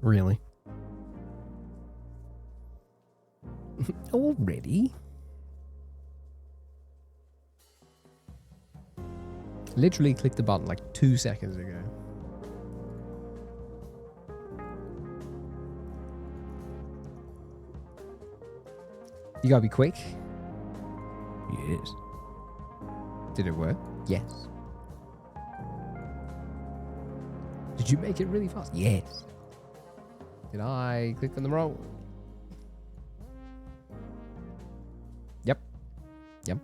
Really? Already? Literally clicked the button like 2 seconds ago. You gotta be quick. Yes. Did it work? Yes. Did you make it really fast? Yes. Did I click on the wrong? Yep. Yep.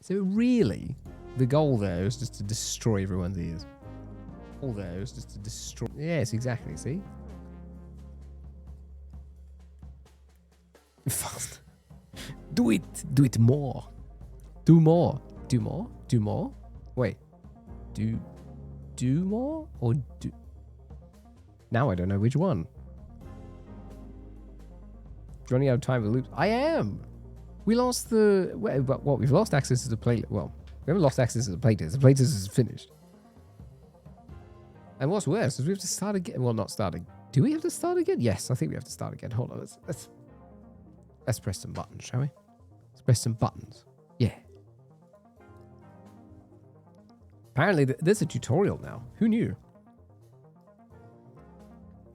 So really, the goal there is just to destroy everyone's ears. All there is just to destroy. Yes, exactly. See? Fast. Do it. Do it more. Do more. Do more. Do more. Wait. Do more or do? Now I don't know which one. Running out of time for loops. I am. We lost the. What? We've lost access to the playlist. Well, we haven't lost access to the playtest. The playtest is finished. And what's worse is we have to start again. Well, not starting. Do we have to start again? Yes, I think we have to start again. Hold on. Let's press some buttons, shall we? Let's press some buttons. Yeah. Apparently, there's a tutorial now. Who knew?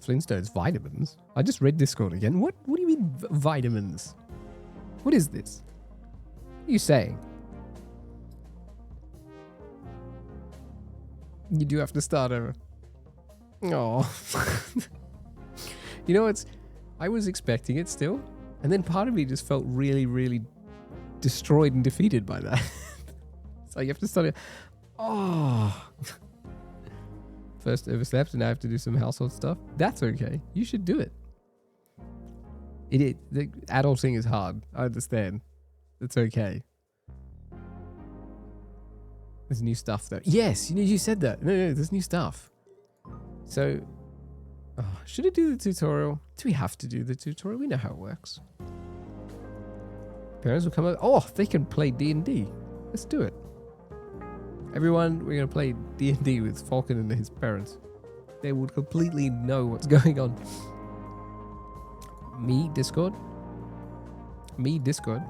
Flintstones vitamins. I just read Discord again. What do you mean vitamins? What is this? What are you saying? You do have to start over. Oh. You know, I was expecting it still. And then part of me just felt really, really destroyed and defeated by that. So you have to start it. Oh. First overslept and I have to do some household stuff. That's okay. You should do it. The adulting is hard. I understand. It's okay. There's new stuff though. Yes, you said that. No, there's new stuff. So, should I do the tutorial? Do we have to do the tutorial? We know how it works. Parents will come out. Oh, they can play D&D. Let's do it. Everyone, we're going to play D&D with Falcon and his parents. They would completely know what's going on. Me, Discord. Me, Discord.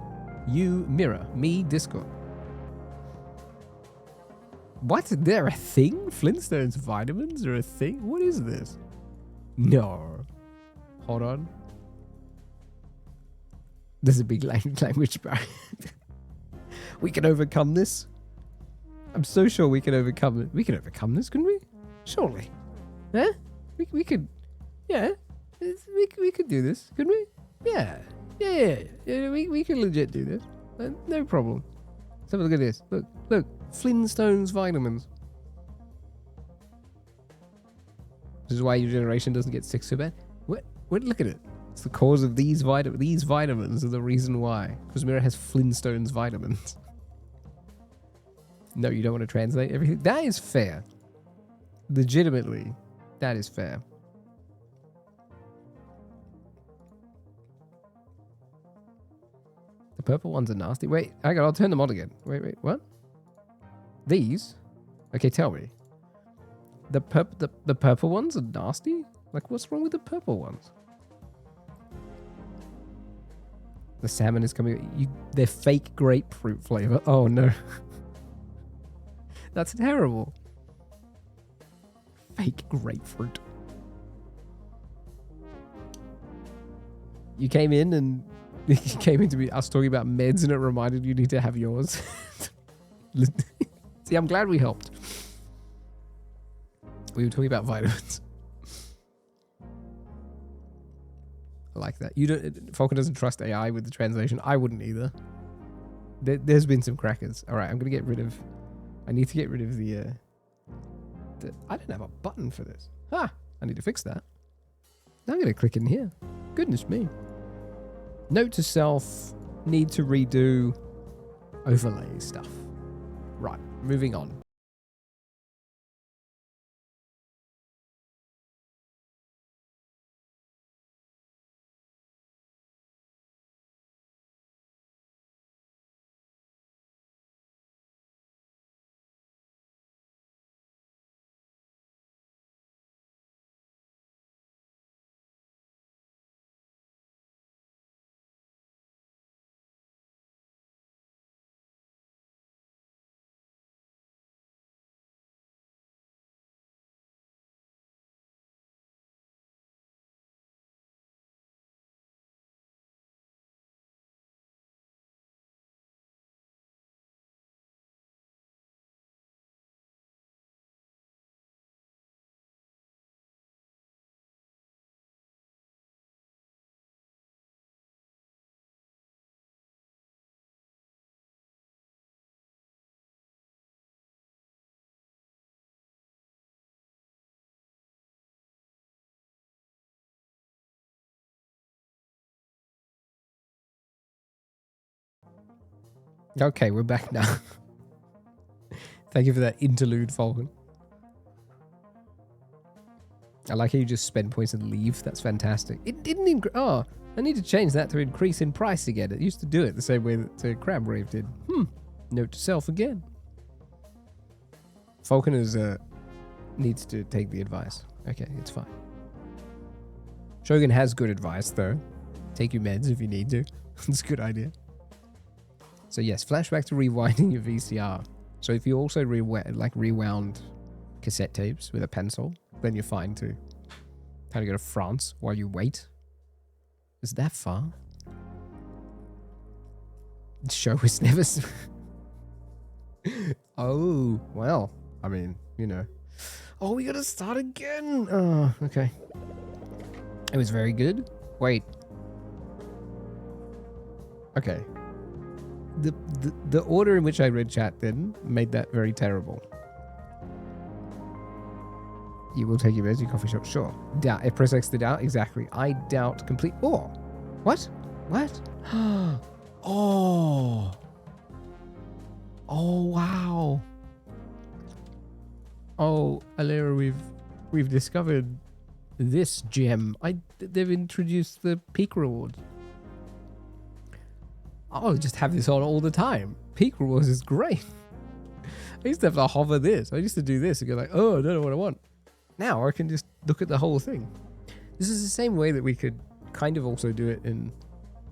You, Mirror. Me, Discord. What? They're a thing? Flintstones vitamins are a thing? What is this? No. Hold on. There's a big language barrier. We can overcome this. I'm so sure we can overcome it. We can overcome this, couldn't we? Surely. Huh? We could. Yeah. We could do this, couldn't we? Yeah. We can legit do this. No problem. Let's have a look at this. Look. Flintstones vitamins. This is why your generation doesn't get sick so bad. What? Look at it. It's the cause of these vitamins. These vitamins are the reason why. Because Mira has Flintstones vitamins. No, you don't want to translate everything. That is fair. Legitimately, that is fair. The purple ones are nasty. Wait, hang on, I'll turn them on again. Wait, what? These? Okay, tell me. The purple ones are nasty? Like, what's wrong with the purple ones? The salmon is coming. They're fake grapefruit flavor. Oh no. That's terrible. Fake grapefruit. You came in and you came into us talking about meds and it reminded you need to have yours. See, I'm glad we helped. We were talking about vitamins. I like that. Falcon doesn't trust AI with the translation. I wouldn't either. There's been some crackers. All right, I'm going to get rid of... I need to get rid of the... I don't have a button for this. I need to fix that. Now I'm going to click in here. Goodness me. Note to self, need to redo overlay stuff. Right, moving on. Okay, we're back now. Thank you for that interlude, Falcon. I like how you just spend points and leave. That's fantastic. It didn't increase. Oh, I need to change that to increase in price again. It used to do it the same way that Crab Rave did. Note to self again. Falcon is needs to take the advice. Okay, it's fine. Shogun has good advice though. Take your meds if you need to. It's a good idea. So yes, flashback to rewinding your VCR. So if you also rewound cassette tapes with a pencil, then you're fine too. How to go to France while you wait? Is that far? The show was never. Oh well, I mean, you know. Oh, we gotta start again. Oh, okay. It was very good. Wait. Okay. The order in which I read chat then made that very terrible. You will take your meds, your coffee shop, sure. Doubt. Press X to doubt. Exactly. I doubt complete. Oh, what? What? Oh. Oh wow. Oh, Alera, we've discovered this gem. They've introduced the peak reward. I'll just have this on all the time. Peak rewards is great. I used to have to hover this. I used to do this and go like, oh, I don't know what I want. Now I can just look at the whole thing. This is the same way that we could kind of also do it in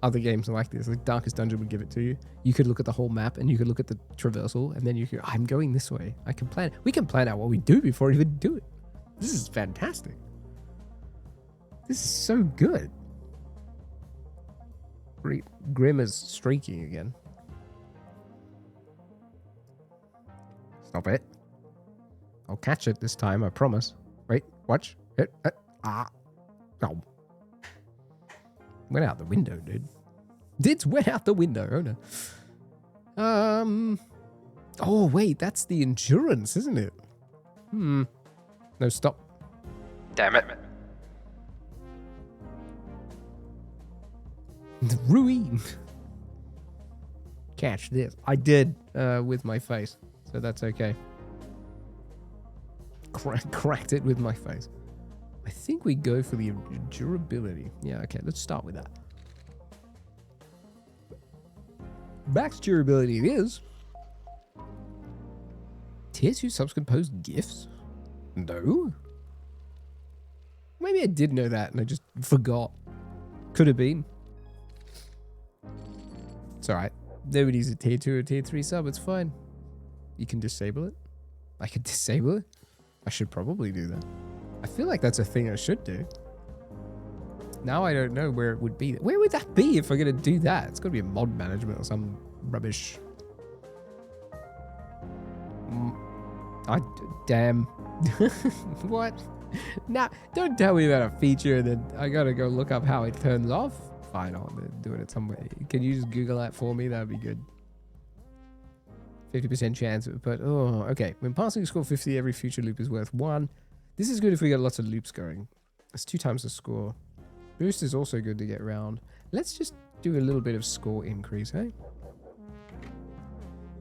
other games like this. Like Darkest Dungeon would give it to you. You could look at the whole map and you could look at the traversal and then you could, I'm going this way. I can plan. We can plan out what we do before we even do it. This is fantastic. This is so good. Grim is streaking again. Stop it. I'll catch it this time, I promise. Wait, watch. Oh. Went out the window, dude. It went out the window. Oh no. Oh wait, that's the endurance, isn't it? No, stop. Damn it. The ruin. Catch this. I did with my face, so that's okay. Cracked it with my face. I think we go for the durability. Yeah, okay, let's start with that. Max durability it is. Tier 2 subs can post GIFs? No. Maybe I did know that and I just forgot. Could have been. It's alright. Nobody's a tier 2 or tier 3 sub, it's fine. You can disable it. I can disable it? I should probably do that. I feel like that's a thing I should do. Now I don't know where it would be. Where would that be if I'm going to do that? It's got to be a mod management or some rubbish. Damn. What? Nah, don't tell me about a feature and then I got to go look up how it turns off. Fine, I'll do it some way. Can you just Google that for me? That would be good. 50% chance, but oh, okay. When passing a score 50, every future loop is worth 1. This is good if we get lots of loops going. It's 2 times the score. Boost is also good to get around. Let's just do a little bit of score increase, hey?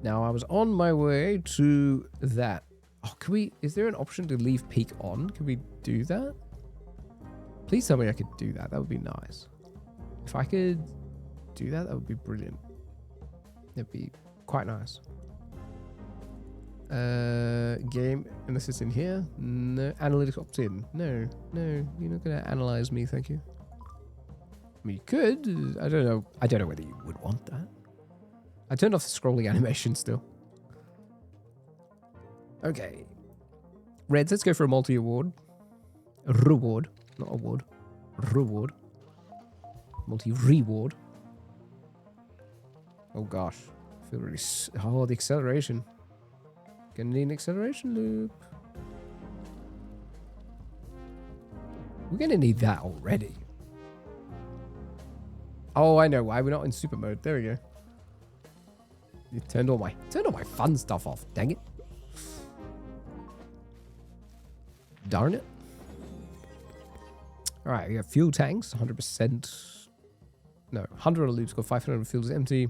Now, I was on my way to that. Oh, can we... Is there an option to leave peak on? Can we do that? Please tell me I could do that. That would be nice. If I could do that, that would be brilliant. That'd be quite nice. Game, unless it's in here. No, analytics opt in. No, you're not gonna analyze me, thank you. I mean, you could. I don't know whether you would want that. I turned off the scrolling animation still. Okay. Reds, let's go for a multi-award. Reward, not award. Reward. Multi-reward. Oh gosh. I feel really... Oh, the acceleration. Gonna need an acceleration loop. We're gonna need that already. Oh, I know why we're not in super mode. There we go. You turned all my fun stuff off. Dang it. Darn it. All right, we got fuel tanks, 100%. No, 100 on a loop score, 500 on fuel is empty.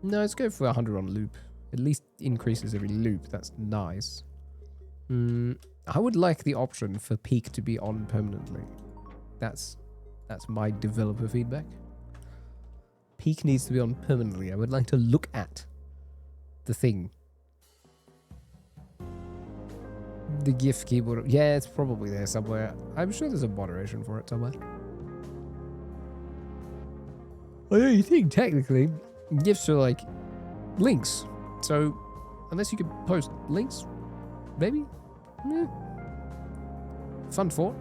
No, let's go for 100 on loop. At least increases every loop. That's nice. I would like the option for peak to be on permanently. That's my developer feedback. Peak needs to be on permanently. I would like to look at the thing. The GIF keyboard. Yeah, it's probably there somewhere. I'm sure there's a moderation for it somewhere. I know you think technically GIFs are like links. So unless you could post links, maybe? Yeah. Fun thought.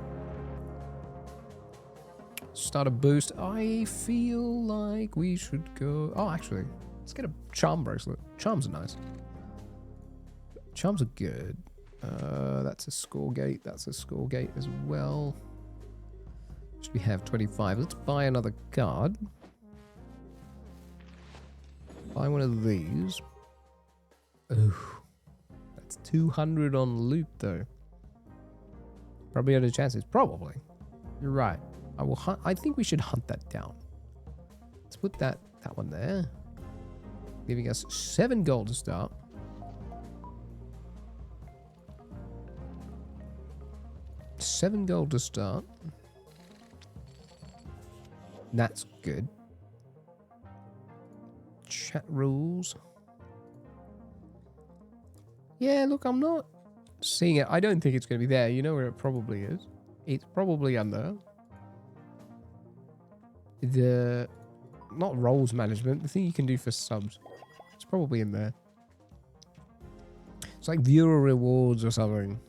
Start a boost. I feel like we should go... Oh, actually, let's get a charm bracelet. Charms are nice. Charms are good. That's a score gate. That's a score gate as well. Should we have 25? Let's buy another card. Buy one of these. Ooh. That's 200 on loop, though. Probably other chances. Probably. You're right. I will hunt. I think we should hunt that down. Let's put that one there. Giving us 7 gold to start. $7 gold to start. That's good. Chat rules. Yeah, look, I'm not seeing it. I don't think it's going to be there. You know where it probably is. It's probably under the... Not roles management. The thing you can do for subs. It's probably in there. It's like viewer rewards or something.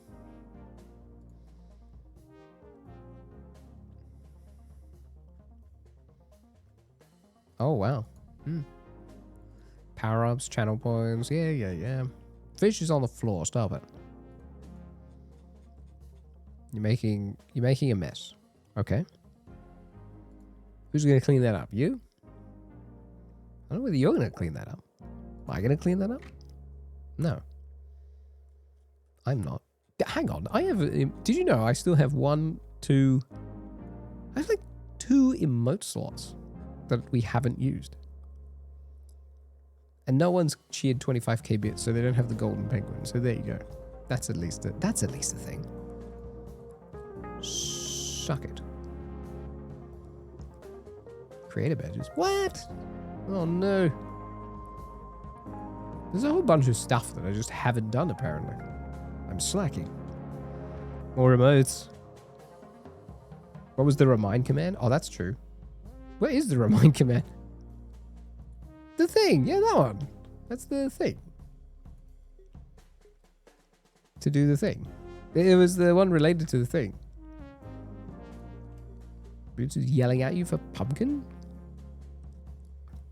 Oh, wow. Power-ups, channel points. Yeah. Fish is on the floor. Stop it. You're making a mess. Okay. Who's going to clean that up? You? I don't know whether you're going to clean that up. Am I going to clean that up? No. I'm not. Hang on. I have... Did you know I still have 1, 2... I have like 2 emote slots that we haven't used. And no one's cheered 25k bits, so they don't have the golden penguin. So there you go. That's at least a thing. Suck it. Creator badges. What? Oh no. There's a whole bunch of stuff that I just haven't done apparently. I'm slacking. More emotes. What was the remind command? Oh, that's true. Where is the remind command? The thing. Yeah, that one. That's the thing. To do the thing. It was the one related to the thing. Boots is yelling at you for pumpkin?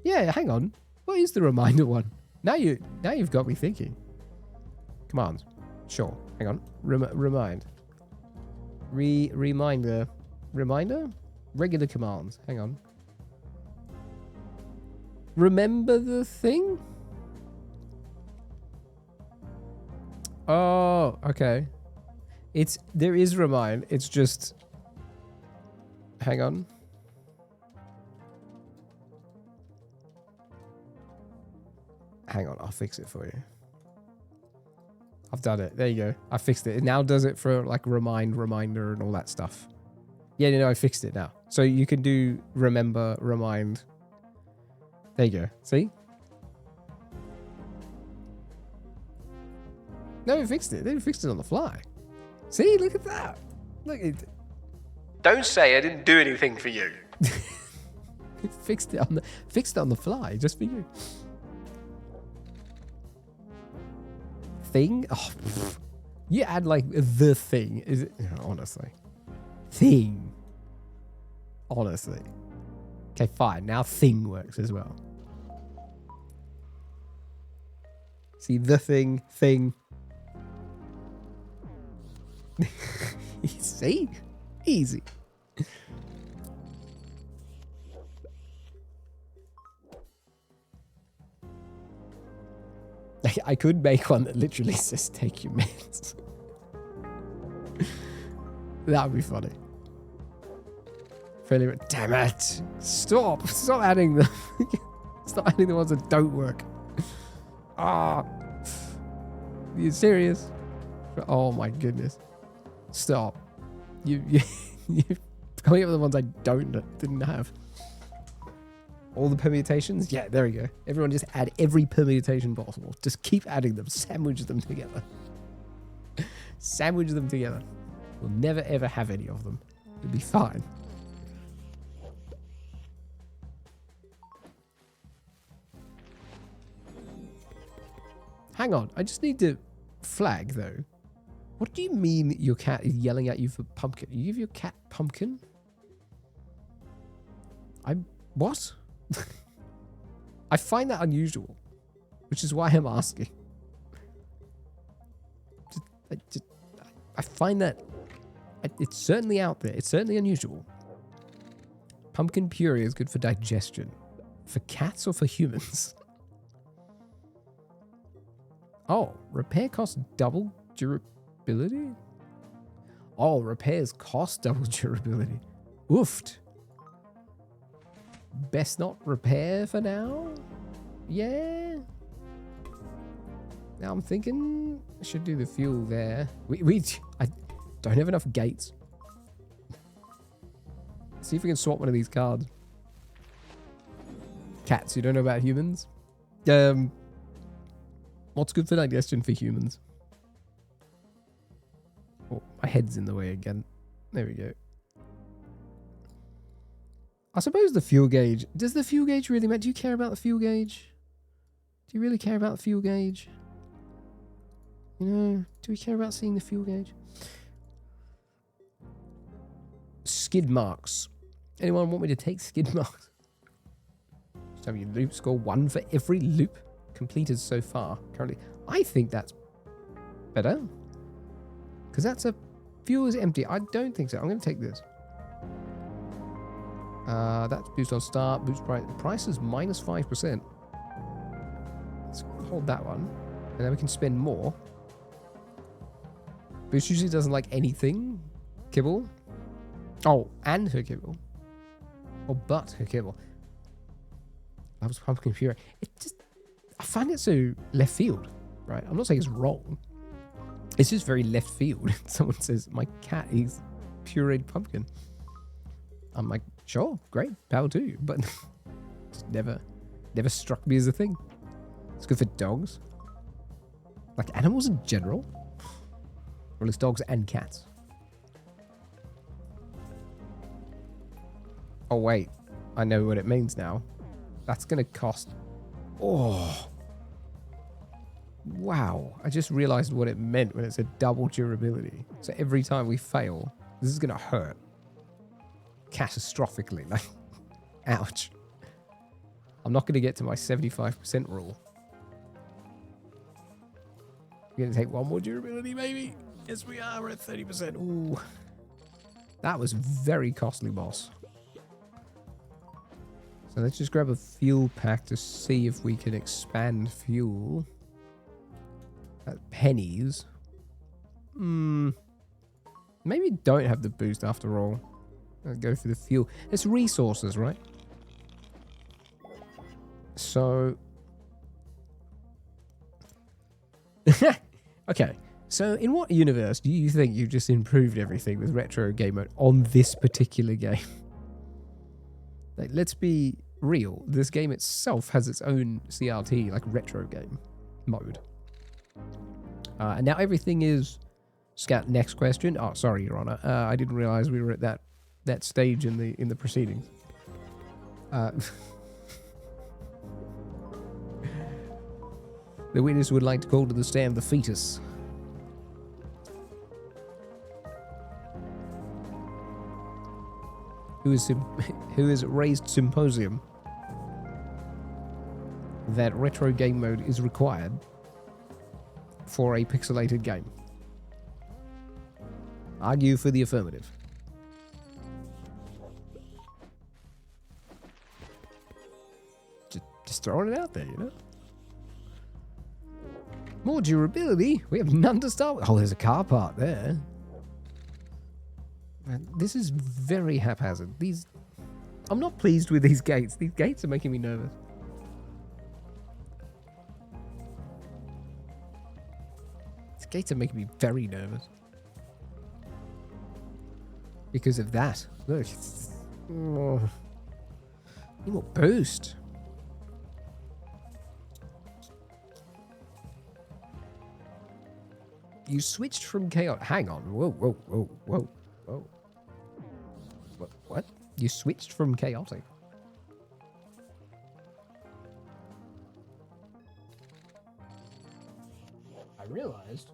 Yeah, hang on. What is the reminder one? Now you've got me thinking. Commands. Sure. Hang on. Remind. Reminder. Reminder? Regular commands. Hang on. Remember the thing? Oh, okay. There is remind. It's just... Hang on. Hang on, I'll fix it for you. I've done it. There you go. I fixed it. It now does it for like reminder and all that stuff. Yeah, no, I fixed it now. So you can do remember, remind. There you go. See? No, we fixed it. They fixed it on the fly. See? Look at that. Look at it. Don't say I didn't do anything for you. Fixed it on the fly just for you. Thing? Oh, you add like the thing. Is it? Honestly. Thing. Honestly. Okay, fine. Now thing works as well. See, the thing. See? Easy. I could make one that literally says take your meds. That would be funny. Fairly, damn it. Stop adding them. Stop adding the ones that don't work. Ah. Are you serious? Oh my goodness. Stop. You're coming up with the ones I didn't have. All the permutations? Yeah, there we go. Everyone just add every permutation possible. Just keep adding them. Sandwich them together. Sandwich them together. We'll never ever have any of them. It'll be fine. Hang on. I just need to flag though. What do you mean your cat is yelling at you for pumpkin? You give your cat pumpkin? What? I find that unusual, which is why I'm asking. I find that it's certainly out there. It's certainly unusual. Pumpkin puree is good for digestion. For cats or for humans? Oh, repair costs double durability? Oh, repairs cost double durability. Oofed. Best not repair for now? Yeah. Now I'm thinking I should do the fuel there. I don't have enough gates. See if we can swap one of these cards. Cats, you don't know about humans? What's good for digestion for humans? Oh, my head's in the way again. There we go. I suppose the fuel gauge. Does the fuel gauge really matter? Do you care about the fuel gauge? Do you really care about the fuel gauge? You know, do we care about seeing the fuel gauge? Skid marks. Anyone want me to take skid marks? Just have your loop score 1 for every loop completed so far. Currently, I think that's better. Because that's a fuel is empty. I don't think so. I'm going to take this. That's boost on start, boost price. The price is minus 5%. Let's hold that one. And then we can spend more. Boost usually doesn't like anything. Kibble. Oh, and her kibble. Or but her kibble. Loves pumpkin puree. I find it so left field, right? I'm not saying it's wrong. It's just very left field. Someone says, my cat eats pureed pumpkin. I'm like, sure, great, power to you. But just never struck me as a thing. It's good for dogs. Like animals in general. Or at least dogs and cats. Oh, wait. I know what it means now. That's going to cost... Oh. Wow. I just realized what it meant when it said double durability. So every time we fail, this is going to hurt. Catastrophically. Like, ouch. I'm not going to get to my 75% rule. We're going to take one more durability, maybe. Yes, we are. We're at 30%. Ooh. That was very costly, boss. So let's just grab a fuel pack to see if we can expand fuel. At pennies. Maybe don't have the boost after all. I'll go for the fuel. It's resources, right? So... Okay. So in what universe do you think you've just improved everything with retro game mode on this particular game? Like, let's be real. This game itself has its own CRT, like retro game mode. And now everything is... Scout, next question. Oh, sorry, Your Honor. I didn't realize we were at that stage in the proceedings. The witness would like to call to the stand the fetus. Who has raised symposium that retro game mode is required for a pixelated game. Argue for the affirmative. Just throwing it out there, you know? More durability? We have none to start with. Oh, there's a car part there. Man, this is very haphazard. I'm not pleased with these gates. These gates are making me nervous. These gates are making me very nervous. Because of that. Look. Oh. Need more boost. You switched from chaos. Hang on. Whoa, whoa, whoa, whoa, whoa. What? You switched from chaotic. I realized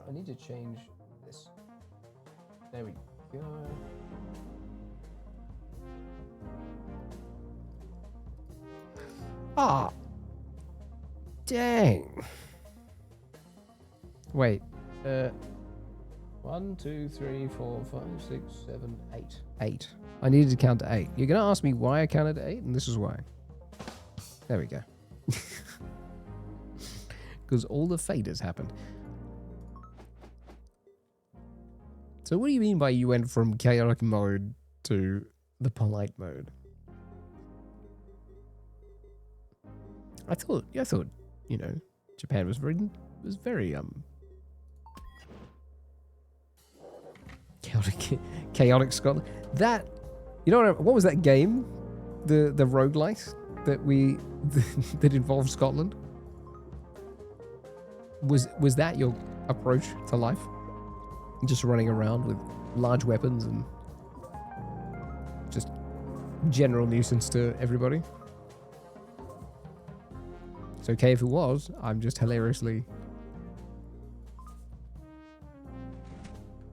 I need to change this. There we go. Ah. Dang. Wait. 1, 2, 3, 4, 5, 6, 7, 8. 8. I needed to count to 8. You're going to ask me why I counted to 8, and this is why. There we go. Because all the faders happened. So what do you mean by you went from chaotic mode to the polite mode? I thought, you know, Japan was very chaotic Scotland. That, you know what was that game? The roguelite that that involved Scotland? Was that your approach to life? Just running around with large weapons and just general nuisance to everybody? It's okay if it was. I'm just hilariously...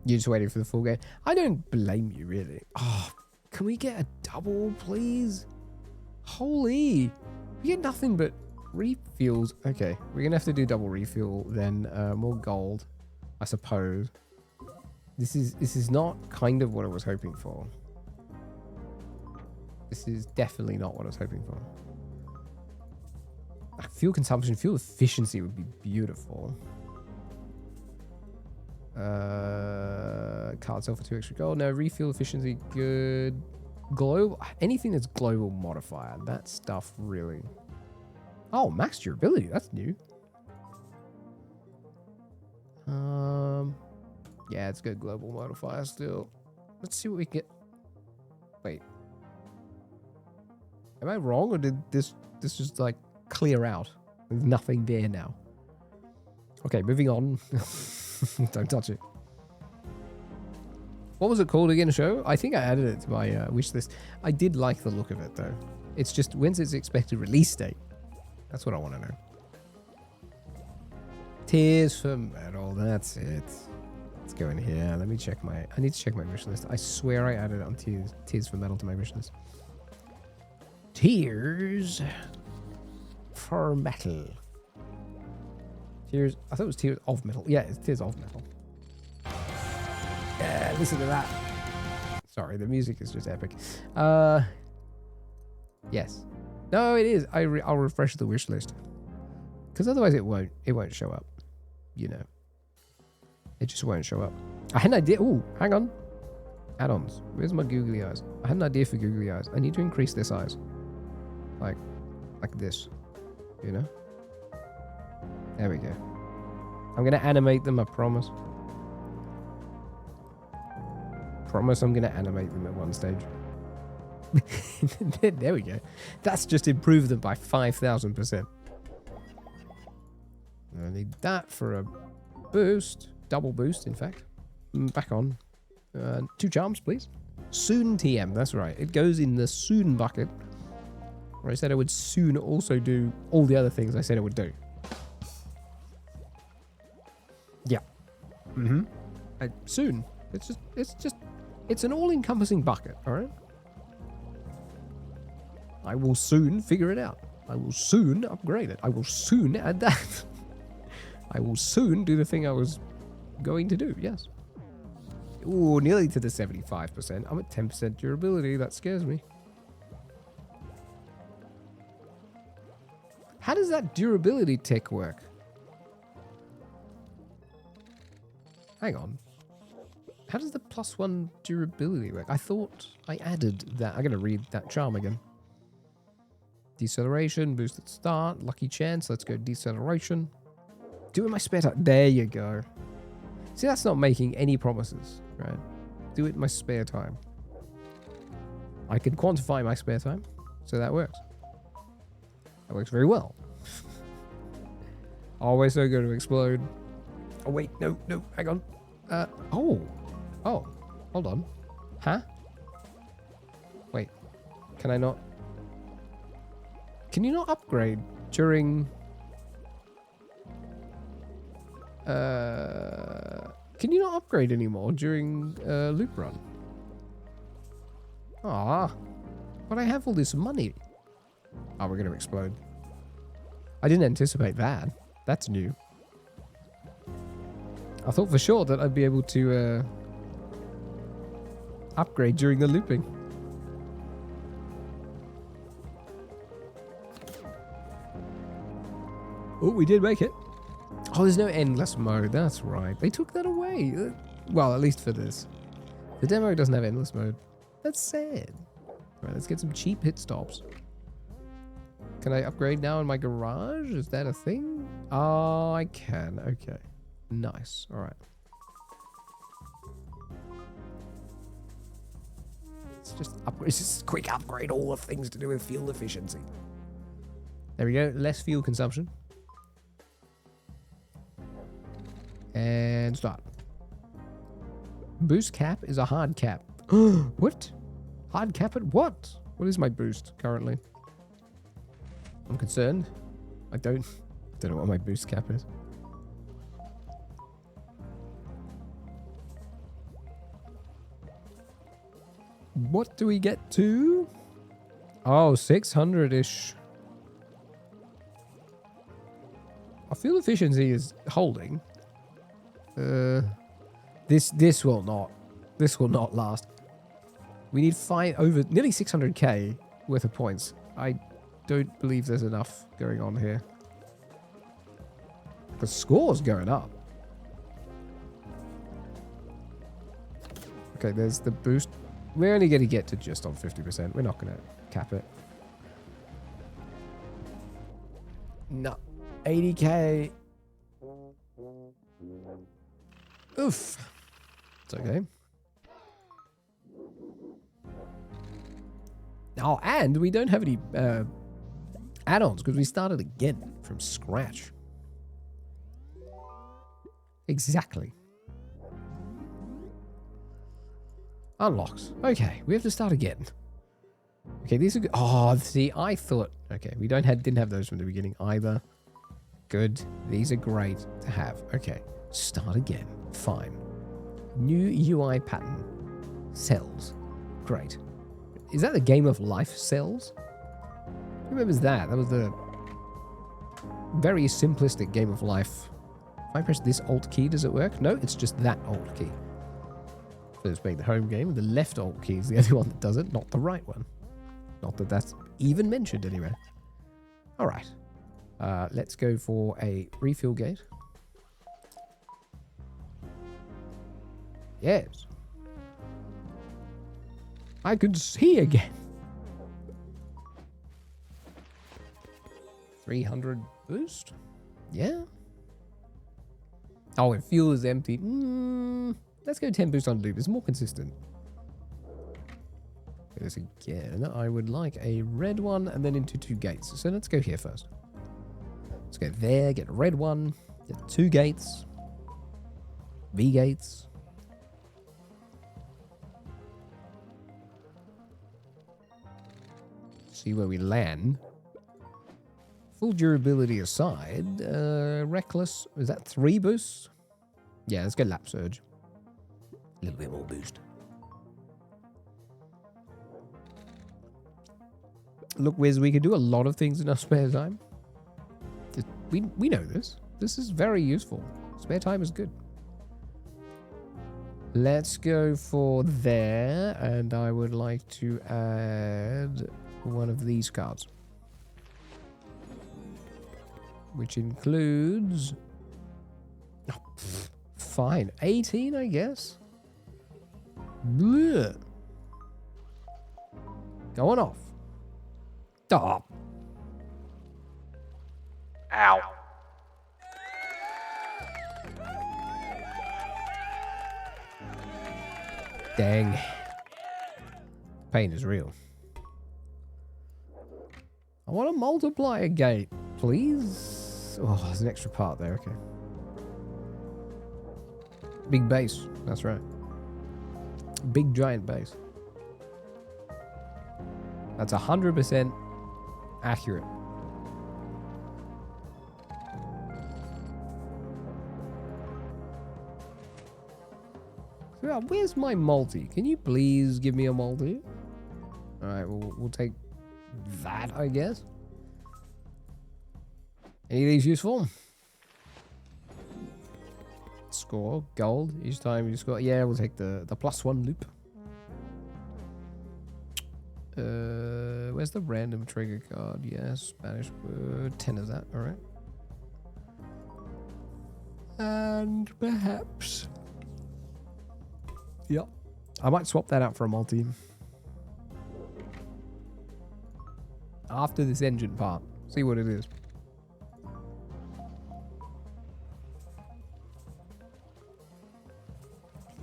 You're just waiting for the full game. I don't blame you, really. Oh, can we get a double, please? Holy. We get nothing but refills. Okay, we're going to have to do double refuel, then more gold, I suppose. This is not kind of what I was hoping for. This is definitely not what I was hoping for. Fuel consumption, fuel efficiency would be beautiful. Can't sell for 2 extra gold. No, refuel efficiency, good. Global, anything that's global modifier, that stuff really. Oh, max durability, that's new. Yeah, it's good global modifier still. Let's see what we get. Wait. Am I wrong, or did this just like clear out? There's nothing there now. Okay, moving on. Don't touch it. What was it called again, show? I think I added it to my wish list. I did like the look of it, though. It's just, when's its expected release date? That's what I want to know. Tears for Metal, that's it. Let's go in here. Let me check my... I need to check my wish list. I swear I added it on Tears for Metal to my wish list. Tears for Metal. Tears... I thought it was Tears of Metal. Yeah, it's Tears of Metal. Yeah, listen to that. Sorry, the music is just epic. Yes. No, it is. I'll refresh the wish list. Because otherwise it won't show up. You know. It just won't show up. I had an idea. Ooh, hang on. Add-ons. Where's my googly eyes? I had an idea for googly eyes. I need to increase their size. Like this. You know? There we go. I'm going to animate them, I promise. Promise I'm going to animate them at one stage. There we go. That's just improved them by 5,000%. I need that for a boost. Double boost, in fact. Back on. 2 charms, please. Soon TM, that's right. It goes in the soon bucket. Where I said I would soon also do all the other things I said I would do. Yeah. Soon. It's an all-encompassing bucket, all right? I will soon figure it out. I will soon upgrade it. I will soon add that. I will soon do the thing I was going to do, yes. Ooh, nearly to the 75%. I'm at 10% durability. That scares me. How does that durability tick work? Hang on. How does the +1 durability work? I thought I added that. I'm going to read that charm again. Deceleration, boosted start, lucky chance. Let's go deceleration. Do it in my spare time. There you go. See, that's not making any promises, right? Do it in my spare time. I can quantify my spare time, so that works. That works very well. Always so going to explode. Oh, wait. No, hang on. Oh, hold on. Huh? Wait, can I not? Can you not upgrade during... Can you not upgrade anymore during loop run? Ah, but I have all this money. Oh, we're going to explode. I didn't anticipate that. That's new. I thought for sure that I'd be able to upgrade during the looping. Oh, we did make it. Oh, there's no endless mode. That's right. They took that away. Well, at least for this. The demo doesn't have endless mode. That's sad. All right, let's get some cheap hit stops. Can I upgrade now in my garage? Is that a thing? Oh, I can. Okay. Nice. All right. Let's just upgrade. It's just a quick upgrade. All the things to do with fuel efficiency. There we go. Less fuel consumption. And start. Boost cap is a hard cap. What? Hard cap at what? What is my boost currently? I'm concerned. I don't know what my boost cap is. What do we get to? Oh, 600-ish. Our fuel efficiency is holding. This will not last. We need nearly 600k worth of points. I don't believe there's enough going on here. The score's going up. Okay, there's the boost. We're only going to get to just on 50%. We're not going to cap it. No. 80k. Oof. It's okay. Oh, and we don't have any add-ons because we started again from scratch. Exactly. Unlocks. Okay, we have to start again. Okay, these are good. Oh, see, I thought... Okay, we didn't have those from the beginning either. Good. These are great to have. Okay, start again. Fine. New UI pattern. Cells. Great. Is that the Game of Life cells? Who remembers that? That was the very simplistic Game of Life. If I press this Alt key, does it work? No, it's just that Alt key. So it's being the home game. The left Alt key is the only one that does it, not the right one. Not that that's even mentioned anywhere. All right. Let's go for a refuel gate. Yes. I could see again. 300 boost? Yeah. Oh, and fuel is empty. Let's go 10 boost on loop. It's more consistent. Do this again. I would like a red one and then into 2 gates. So let's go here first. Let's go there, get a red one, get 2 gates. V gates. See where we land. Full durability aside, reckless, is that 3 boosts? Yeah, let's go lap surge. A little bit more boost. Look, Wiz, we can do a lot of things in our spare time. We know this. This is very useful. Spare time is good. Let's go for there, and I would like to add one of these cards. Which includes... Oh, fine. 18, I guess. Blech. Going off. Stop. Ow. Dang. Pain is real. I want a multiplier gate, please. Oh, there's an extra part there. Okay. Big base. That's right. Big giant base. That's 100% accurate. So, where's my multi? Can you please give me a multi? All right, we'll take that, I guess. Any of these useful? Score gold each time you score. Yeah, we'll take the +1 loop. Where's the random trigger card? Yes, Spanish word. 10 of that. All right. And perhaps. Yep. I might swap that out for a multi. After this engine part. See what it is.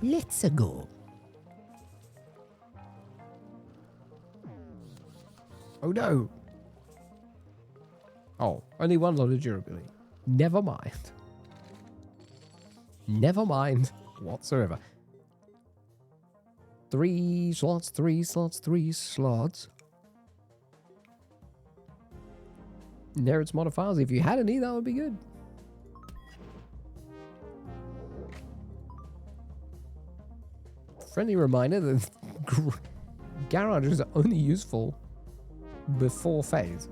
Let's go. Oh no. Oh, only one lot of durability. Never mind. Never mind whatsoever. 3 slots, 3 slots, 3 slots. Inheritance modifiers. If you had any, that would be good. Friendly reminder that garages are only useful before phase.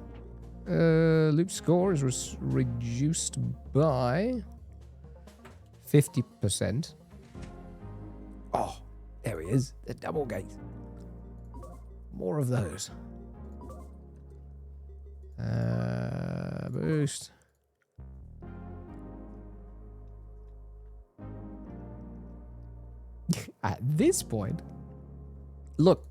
Loop score is reduced by 50%. Oh, there he is. The double gate. More of those. Boost. At this point, look.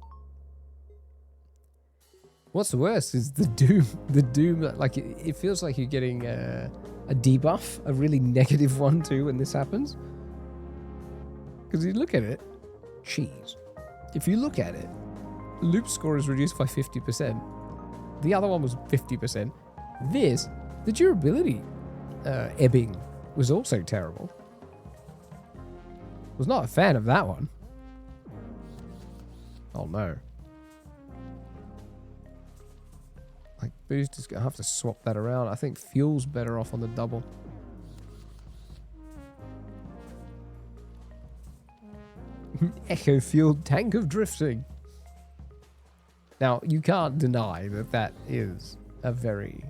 What's worse is the doom. The doom, like it feels like you're getting a debuff, a really negative one too when this happens. Because you look at it, cheese. If you look at it, loop score is reduced by 50%. The other one was 50%. This, the durability ebbing was also terrible. Was not a fan of that one. Oh no. Like boost is gonna have to swap that around. I think fuel's better off on the double. Echo fueled tank of drifting. Now you can't deny that that is a very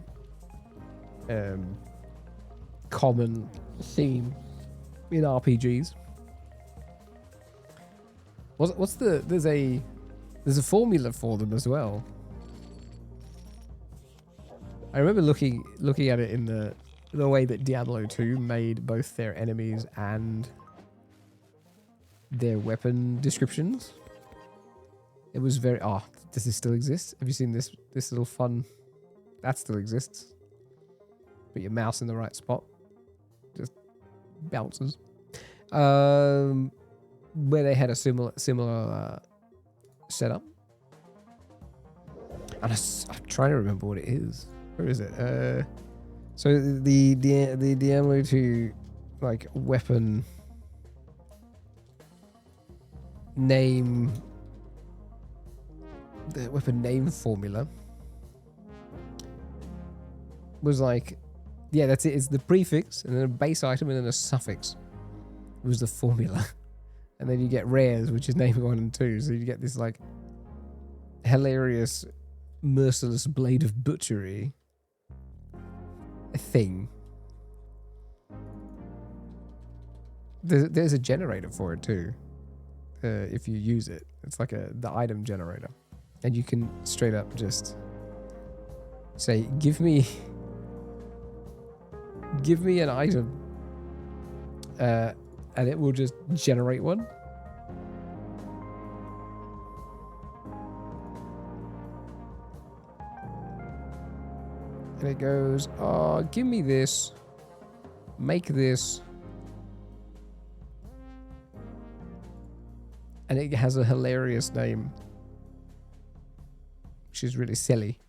common theme in RPGs. What's the there's a formula for them as well. I remember looking at it in the way that Diablo 2 made both their enemies and their weapon descriptions. It was very does this still exist? Have you seen this little fun? That still exists. Put your mouse in the right spot. Just bounces. Where they had a similar setup. And I'm trying to remember what it is. Where is it? So the Diablo 2 like weapon name, the weapon name formula was like, yeah, that's it. It's the prefix and then a base item and then a suffix. It was the formula. And then you get rares, which is name 1 and 2. So you get this like hilarious, merciless blade of butchery thing. There's a generator for it too. If you use it, it's like the item generator, and you can straight up just say, "Give me an item," and it will just generate one. And it goes, "Oh, give me this. Make this." And it has a hilarious name. Which is really silly.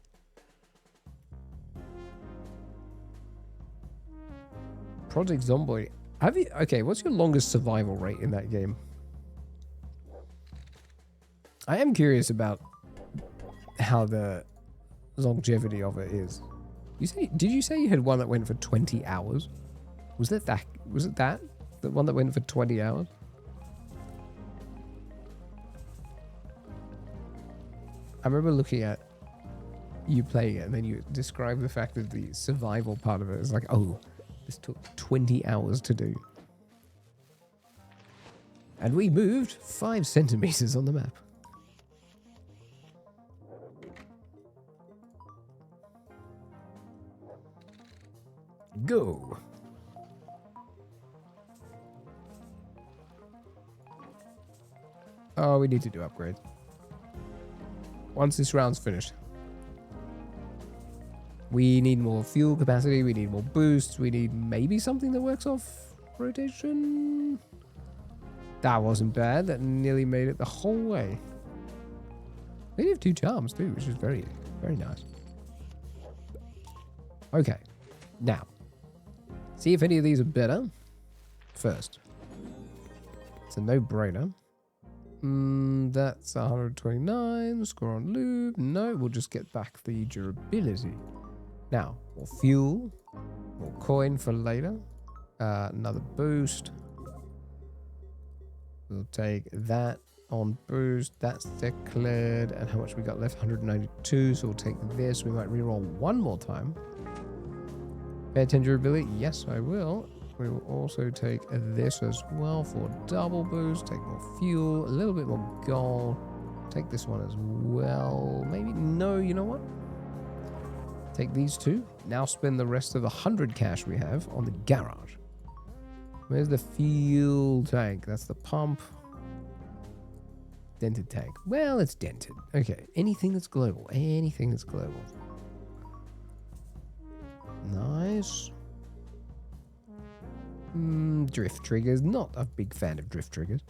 Project Zomboid. Have you... Okay, what's your longest survival rate in that game? I am curious about how the longevity of it is. Did you say you had one that went for 20 hours? Was it that? The one that went for 20 hours? I remember looking at you playing it, and then you describe the fact that the survival part of it is like, oh, this took 20 hours to do. And we moved 5 centimeters on the map. Go. Oh, we need to do upgrades. Once this round's finished. We need more fuel capacity, we need more boosts, we need maybe something that works off rotation. That wasn't bad, that nearly made it the whole way. We have 2 charms too, which is very, very nice. Okay, now, see if any of these are better first. It's a no-brainer. That's 129. Score on loop. No, we'll just get back the durability. Now, more fuel. More coin for later. Another boost. We'll take that on boost. That's declared. And how much we got left? 192. So we'll take this. We might reroll one more time. Pay 10 durability. Yes, I will. We will also take this as well for double boost. Take more fuel, a little bit more gold. Take this one as well. Maybe, no, you know what? Take these 2. Now spend the rest of the 100 cash we have on the garage. Where's the fuel tank? That's the pump. Dented tank. Well, it's dented. Okay, anything that's global. Anything that's global. Nice. Drift triggers. Not a big fan of drift triggers.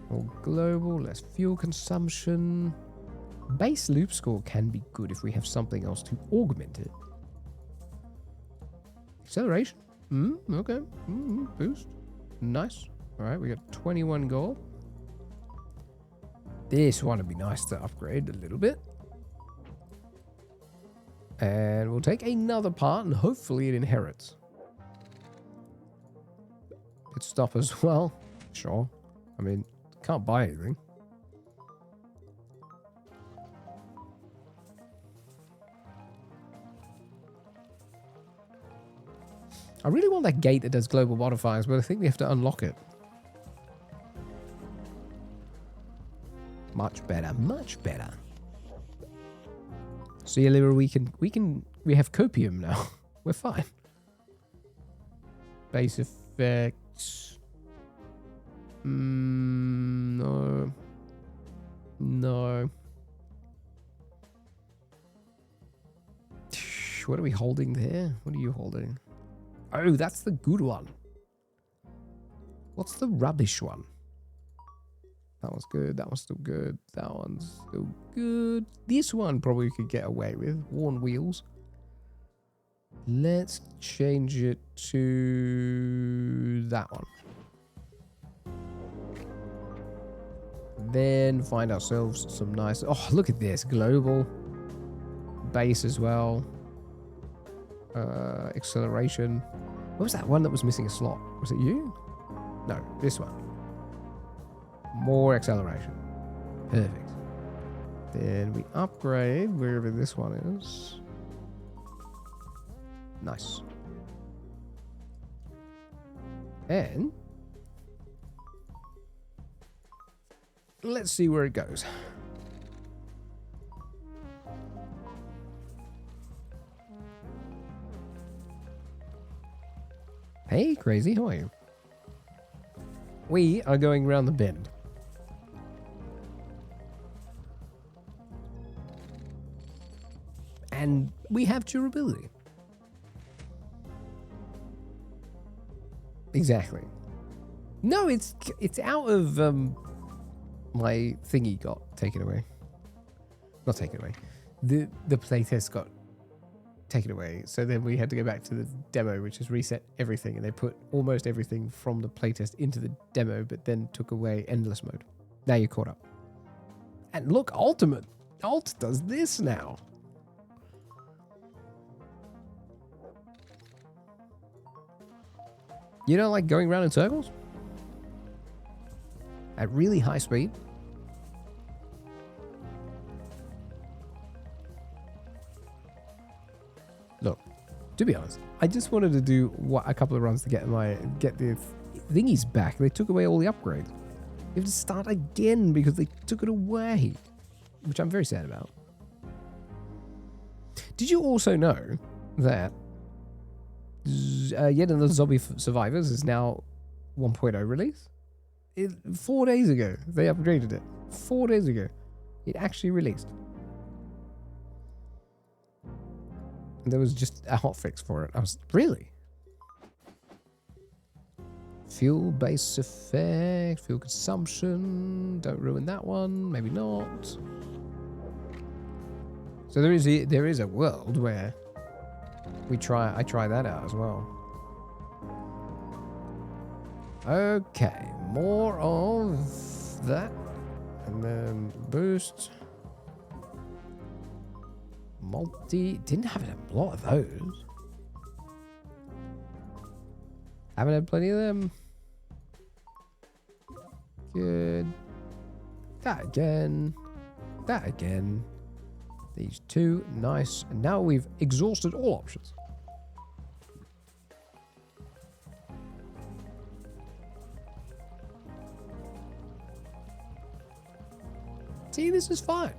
More global, less fuel consumption. Base loop score can be good if we have something else to augment it. Acceleration. Okay. Boost. Nice. Alright, we got 21 gold. This one would be nice to upgrade a little bit. And we'll take another part and hopefully it inherits. Pit stop as well. Sure. I mean, can't buy anything. I really want that gate that does global modifiers, but I think we have to unlock it. Much better, much better. See, Olivia, we have copium now. We're fine. Base effects. No. No. What are we holding there? What are you holding? Oh, that's the good one. What's the rubbish one? That one's good. That one's still good. That one's still good. This one probably we could get away with. Worn wheels. Let's change it to that one. Then find ourselves some nice... Oh, look at this. Global. Base as well. Acceleration. What was that one that was missing a slot? Was it you? No, this one. More acceleration. Perfect. Then we upgrade wherever this one is. Nice. And let's see where it goes. Hey, Crazy, how are you? We are going round the bend. And we have durability. Exactly. No, it's out of my thingy got taken away. Not taken away. The playtest got taken away. So then we had to go back to the demo, which has reset everything, and they put almost everything from the playtest into the demo, but then took away endless mode. Now you're caught up. And look, Ultimate. Alt does this now. You know, like going around in circles? At really high speed? Look, to be honest, I just wanted to do a couple of runs to get the thingies back. They took away all the upgrades. You have to start again because they took it away, which I'm very sad about. Did you also know that Yet Another Zombie Survivors is now 1.0 release? 4 days ago, they upgraded it. 4 days ago, it actually released. There was just a hotfix for it. I was, really? Fuel base effect, fuel consumption. Don't ruin that one. Maybe not. So there is a world where I try that out as well. Okay, more of that, and then boost. Multi, didn't have a lot of those. Haven't had plenty of them. Good. That again. That again. These two, nice. And now we've exhausted all options. See, this is fine.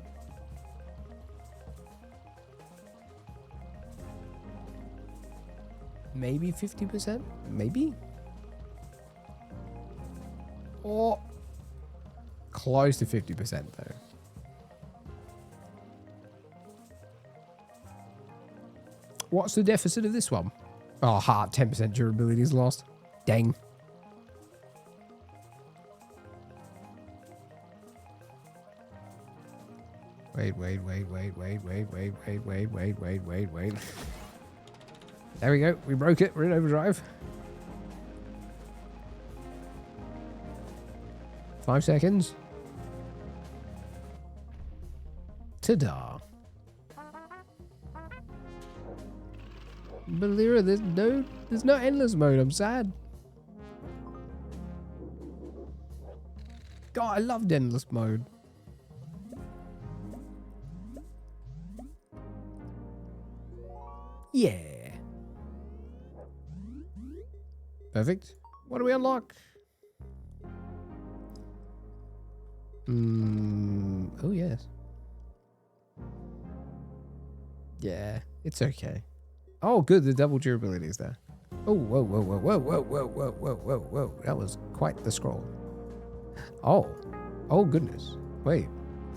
Maybe 50%? Maybe? Or close to 50% though. What's the deficit of this one? Oh, heart, 10% durability is lost. Dang. Wait. There we go. We broke it. We're in overdrive. 5 seconds. Ta-da. But Lyra, there's no endless mode. I'm sad. God, I loved endless mode. Yeah. Perfect. What do we unlock? Oh, yes. Yeah, it's okay. Oh, good. The double durability is there. Oh, whoa. That was quite the scroll. Oh, goodness. Wait.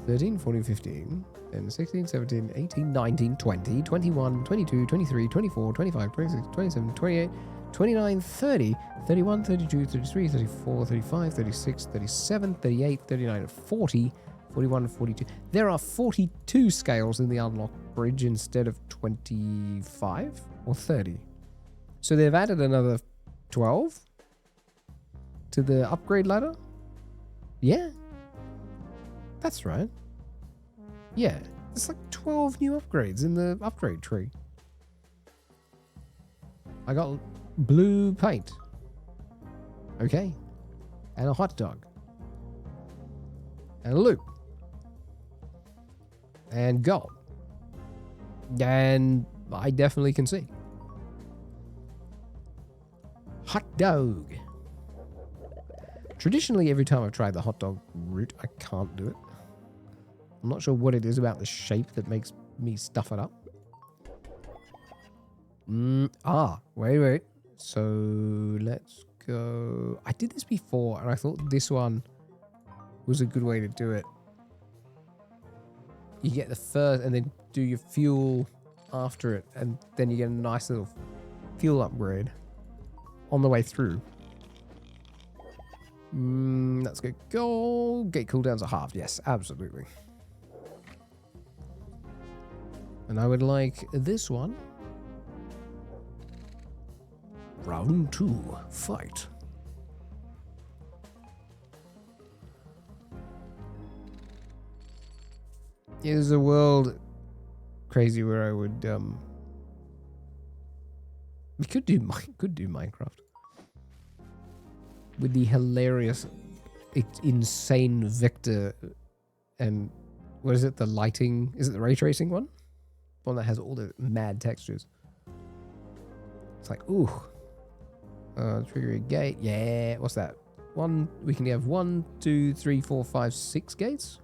13, 14, 15, then 16, 17, 18, 19, 20, 21, 22, 23, 24, 25, 26, 27, 28, 29, 30, 31, 32, 33, 34, 35, 36, 37, 38, 39, 40, 41, 42. There are 42 scales in the unlock bridge instead of 25 or 30. So they've added another 12 to the upgrade ladder? Yeah. That's right. Yeah. There's like 12 new upgrades in the upgrade tree. I got blue paint. Okay. And a hot dog. And a loop. And gold. And I definitely can see. Hot dog. Traditionally, every time I've tried the hot dog route, I can't do it. I'm not sure what it is about the shape that makes me stuff it up. Wait. So let's go. I did this before, and I thought this one was a good way to do it. You get the first, and then do your fuel after it, and then you get a nice little fuel upgrade on the way through. Let's go. Gate cooldowns are halved. Yes, absolutely. And I would like this one. Round 2. Fight. Is a world crazy where I would we could do Minecraft with the hilarious insane vector and what is it, the lighting, is it the ray tracing one that has all the mad textures? It's like, ooh, trigger a gate. Yeah, what's that? We can have 1, 2, 3, 4, 5, 6 gates,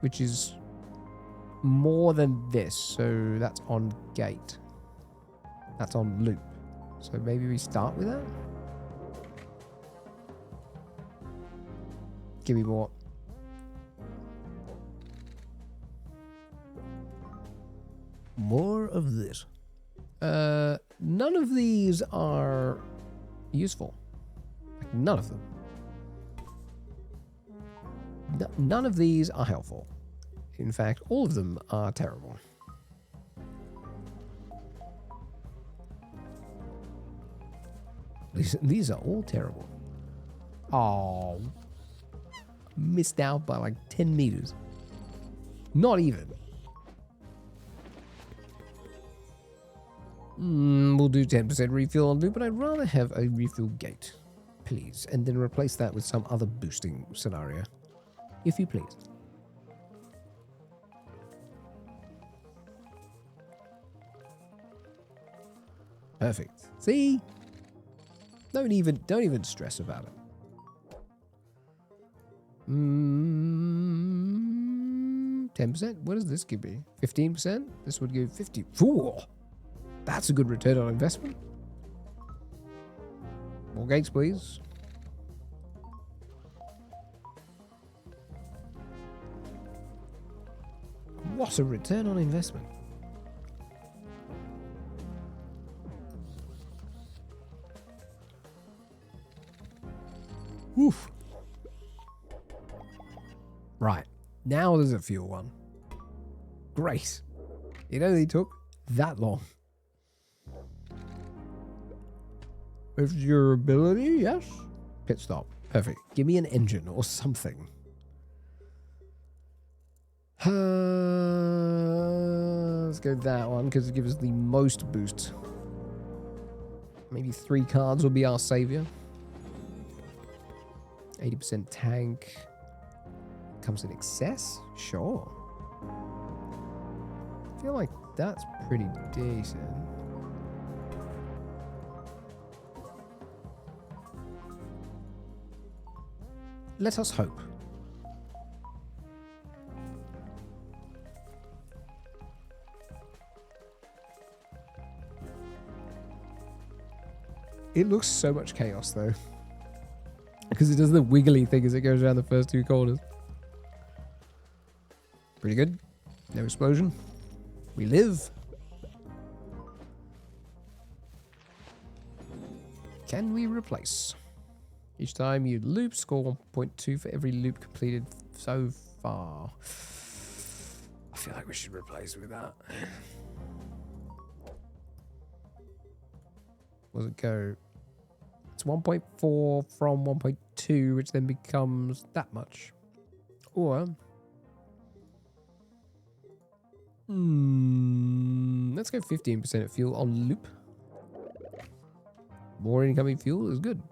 which is more than this. So that's on gate. That's on loop. So maybe we start with that. Give me more. More of this. None of these are useful. Like, none of them. None of these are helpful. In fact, all of them are terrible. These are all terrible. Oh, missed out by like 10 meters. Not even. We'll do 10% refill on loop, but I'd rather have a refill gate, please, and then replace that with some other boosting scenario, if you please. Perfect. See? Don't even stress about it. 10%? What does this give me? 15%? This would give 54. That's a good return on investment. More gates, please. What a return on investment. Oof. Right. Now there's a fuel one. Great. It only took that long. With durability, yes. Pit stop. Perfect. Give me an engine or something. Let's go that one because it gives us the most boost. Maybe 3 cards will be our savior. 80% tank. Comes in excess? Sure. I feel like that's pretty decent. Let us hope. It looks so much chaos though. Because it does the wiggly thing as it goes around the first 2 corners. Pretty good. No explosion. We live. Can we replace? Each time you loop, score 1.2 for every loop completed so far. I feel like we should replace with that. What does it go? It's 1.4 from 1.2, which then becomes that much. Or let's go 15% of fuel on loop. More incoming fuel is good.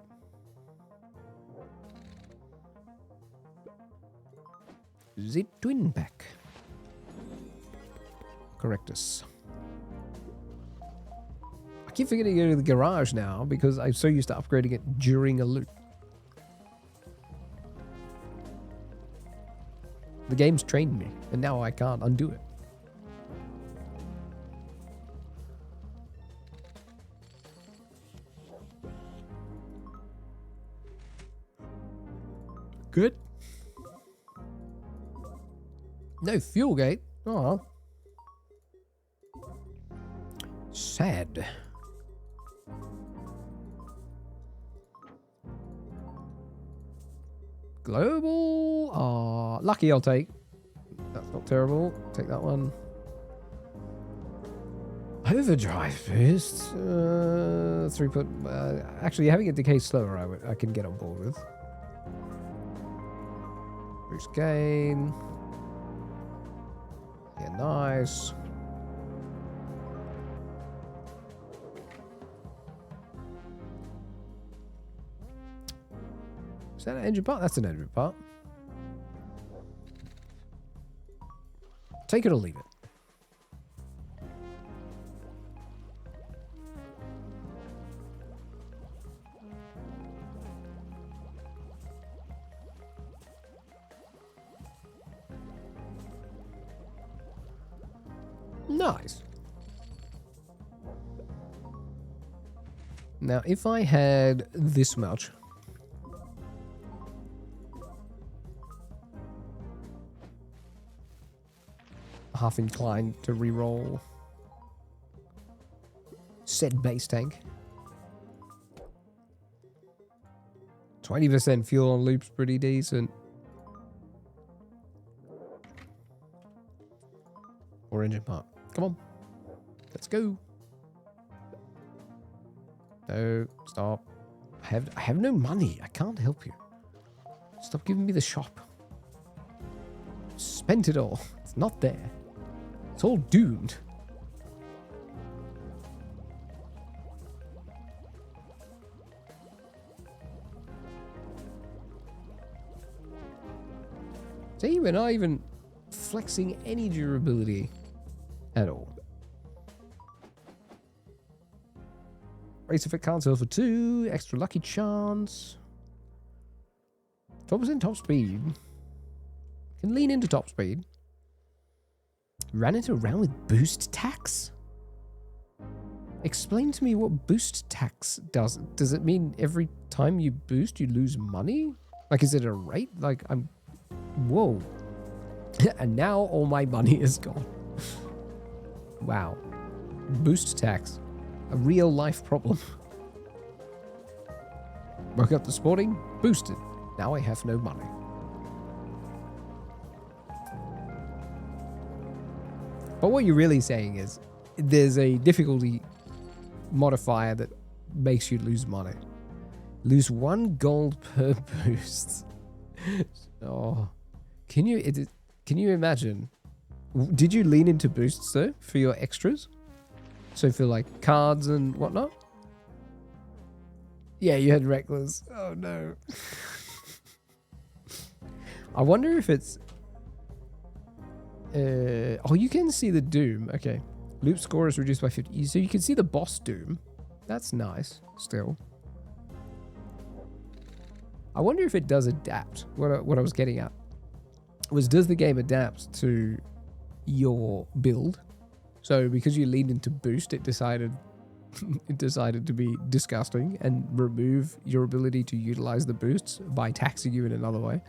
The twin pack. Correctus. I keep forgetting to go to the garage now because I'm so used to upgrading it during a loop. The game's trained me, and now I can't undo it. Good. No fuel gate. Oh. Sad. global. Lucky I'll take. That's not terrible. Take that one. Overdrive boost. Throughput. Actually, having it decay slower, I can get on board with. Boost gain. Yeah, nice. Is that an engine part? That's an engine part. Take it or leave it. Nice. Now, if I had this much, half inclined to re-roll said base tank. 20% fuel on loop's pretty decent. Or engine part. Come on. Let's go. No, stop. I have no money. I can't help you. Stop giving me the shop. Spent it all. It's not there. It's all doomed. See, we're not even flexing any durability at all. Racer fit can't sell for 2. Extra lucky chance. 12% top speed. Can lean into top speed. Ran it around with boost tax? Explain to me what boost tax does. Does it mean every time you boost, you lose money? Like, is it a rate? Like, I'm... Whoa. And now all my money is gone. Wow. Boost tax. A real life problem. Woke up this morning, boosted. Now I have no money. But what you're really saying is there's a difficulty modifier that makes you lose money. Lose 1 gold per boost. Oh, can you imagine? Did you lean into boosts though for your extras? So for like cards and whatnot? Yeah, you had reckless. Oh no. I wonder if it's... oh, you can see the Doom. Okay. Loop score is reduced by 50. So you can see the boss Doom. That's nice, still. I wonder if it does adapt. What I was getting at was, does the game adapt to your build? So because you leaned into boost, it decided to be disgusting and remove your ability to utilize the boosts by taxing you in another way.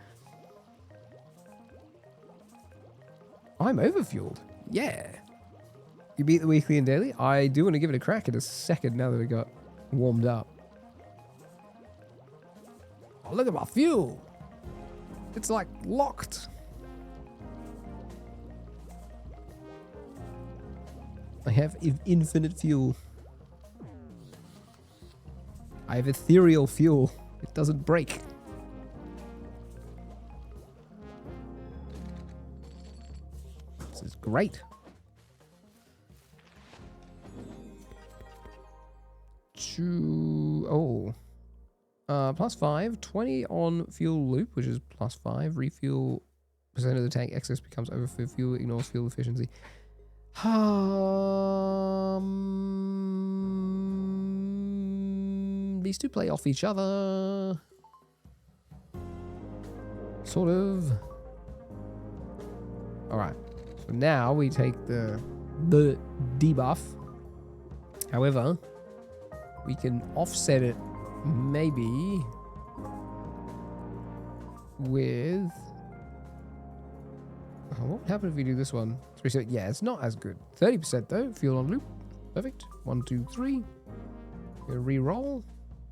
I'm overfueled. Yeah. You beat the weekly and daily? I do want to give it a crack in a second now that it got warmed up. Oh, look at my fuel. It's like locked. I have infinite fuel. I have ethereal fuel. It doesn't break. This is great. Plus 5, 20 on fuel loop, which is plus 5. Refuel percent of the tank excess becomes overfill fuel, ignores fuel efficiency. These two play off each other. Sort of. Alright. So now we take the debuff. However, we can offset it maybe with... what would happen if we do this one? 3%. Yeah, it's not as good. 30% though. Fuel on loop. Perfect. 1, 2, 3. Gonna re-roll.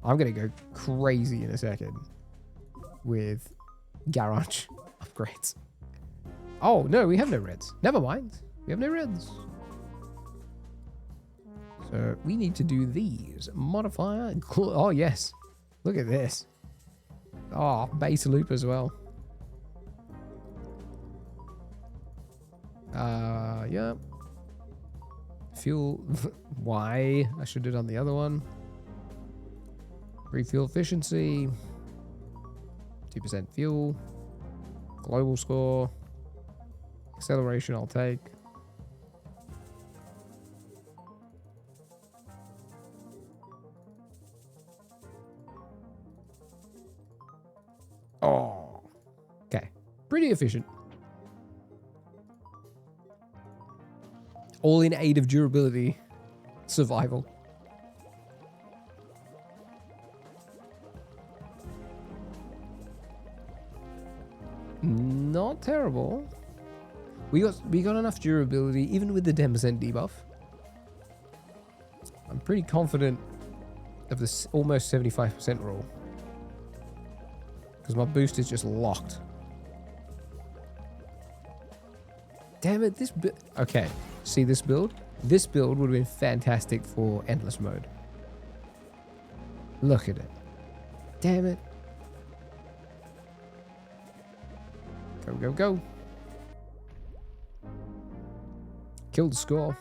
I'm gonna go crazy in a second with garage upgrades. Oh, no, we have no reds. Never mind. We have no reds. So we need to do these. Modifier. Oh, yes. Look at this. Oh, base loop as well. Yeah. Fuel. Why? I should have done the other one. Refuel efficiency. 2% fuel. Global score. Acceleration I'll take. Oh. Okay. Pretty efficient. All in aid of durability. Survival. Not terrible. We got enough durability, even with the 10% debuff. I'm pretty confident of this almost 75% rule. Because my boost is just locked. Damn it, this build... Okay, see this build? This build would have been fantastic for endless mode. Look at it. Damn it. Go, go, go. Kill the score.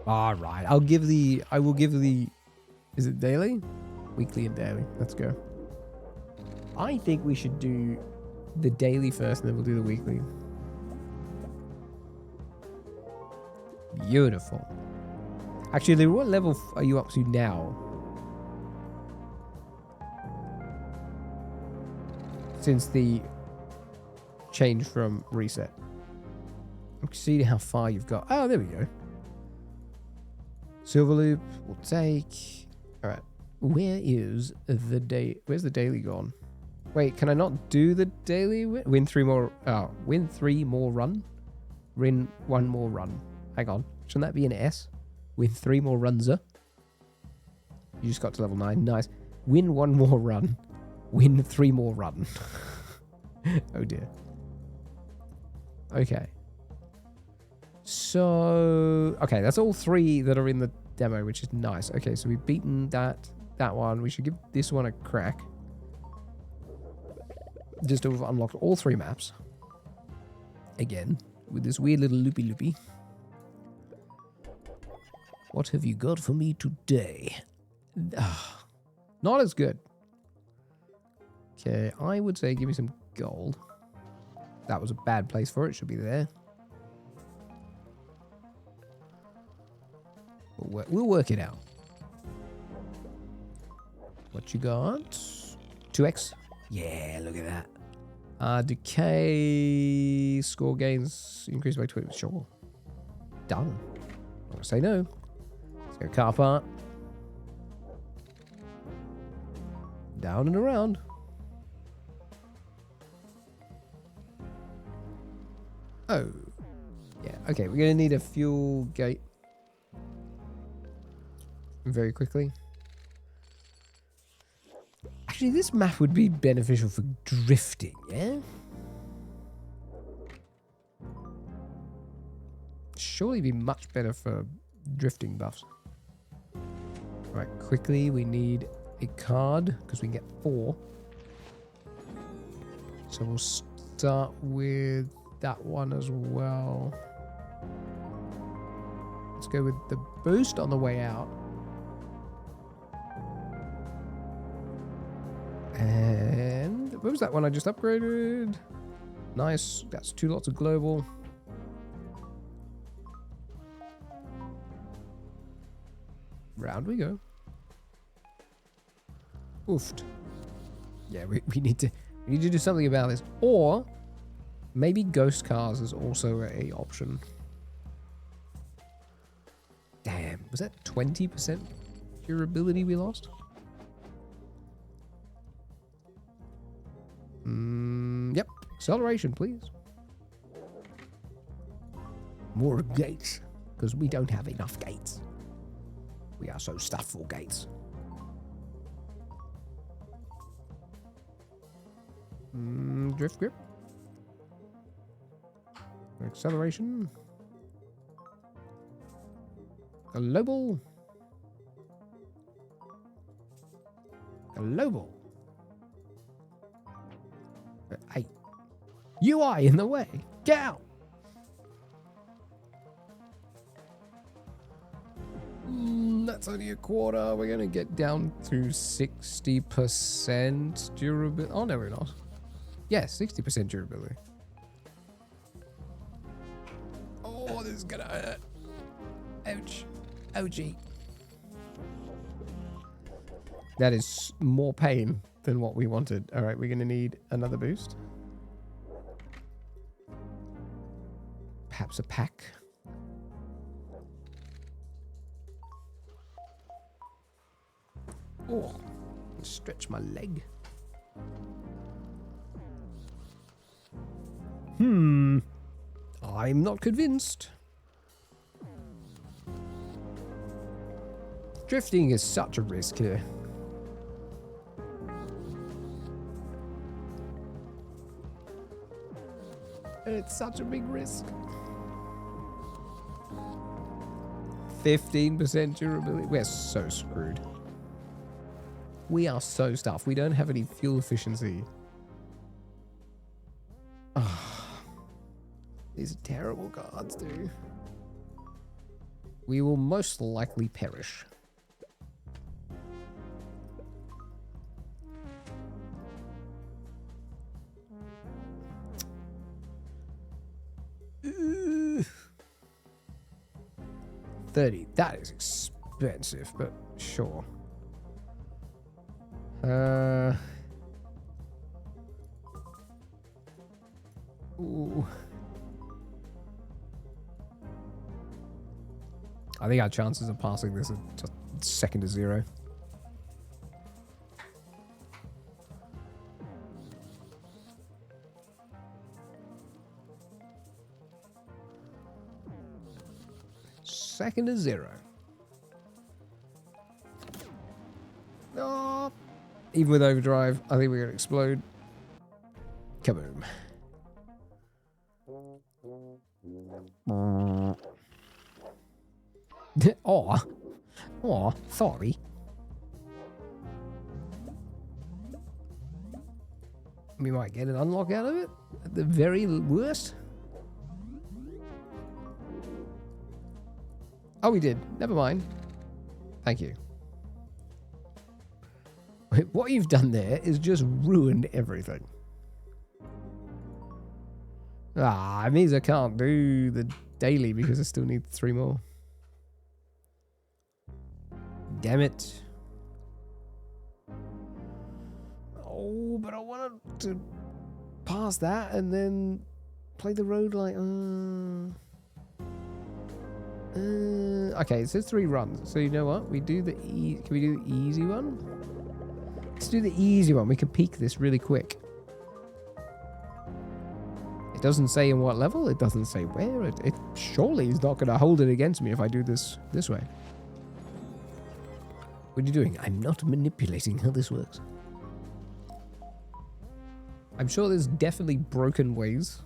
Alright, I will give the... Is it daily? Weekly and daily. Let's go. I think we should do the daily first and then we'll do the weekly. Beautiful. Actually, what level are you up to now? Since the change from reset. I'm seeing how far you've got. Oh, there we go. Silver loop we'll take. Alright. Where's the daily gone? Wait, can I not do the daily? Win 3 more. Oh, win 3 more run. Win 1 more run. Hang on. Shouldn't that be an S? Win 3 more runs. You just got to level 9. Nice. Win 1 more run. Win 3 more run. Oh dear. Okay. So, okay, that's all 3 that are in the demo, which is nice. Okay, so we've beaten that one. We should give this one a crack. Just to have unlocked all 3 maps. Again, with this weird little loopy. What have you got for me today? Not as good. Okay, I would say give me some gold. That was a bad place for it. Should be there. We'll work it out. What you got? 2x? Yeah, look at that. Decay score gains increased by 20. Sure. Done. I'm gonna say no. Let's go car part. Down and around. Oh. Yeah, okay, we're gonna need a fuel gate. Very quickly. Actually, this map would be beneficial for drifting, yeah? Surely be much better for drifting buffs. Right, quickly, we need a card, because we can get 4. So we'll start with that one as well. Let's go with the boost on the way out. And what was that one I just upgraded? Nice. That's 2 lots of global. Round we go. Oofed. Yeah, we need to do something about this. Or maybe ghost cars is also a option. Damn, was that 20% durability we lost? Yep. Acceleration, please. More gates, because we don't have enough gates. We are so stuffed for gates. Drift grip. Acceleration. Global. Global. Hey. UI in the way. Get out. That's only a quarter. We're going to get down to 60% durability. Oh, no, we're not. Yeah, 60% durability. Oh, this is going to hurt. Ouch. Ouchie. That is more pain than what we wanted. All right, we're going to need another boost. Perhaps a pack. Oh, stretch my leg. I'm not convinced. Drifting is such a risk here. It's such a big risk. 15% durability. We're so screwed. We are so stuffed. We don't have any fuel efficiency. These are terrible cards, dude. We will most likely perish. Ooh. 30. That is expensive, but sure. Ooh. I think our chances of passing this are just second to zero. Second to zero. Oh. Even with overdrive, I think we're going to explode. Kaboom. Oh, sorry. We might get an unlock out of it at the very worst. Oh, we did. Never mind. Thank you. What you've done there is just ruined everything. It means I can't do the daily because I still need 3 more. Damn it. Oh, but I wanted to pass that and then play the road like... okay, it says 3 runs. So you know what? We do the can we do the easy one? Let's do the easy one. We can peak this really quick. It doesn't say in what level. It doesn't say where. It surely is not going to hold it against me if I do this way. What are you doing? I'm not manipulating how this works. I'm sure there's definitely broken ways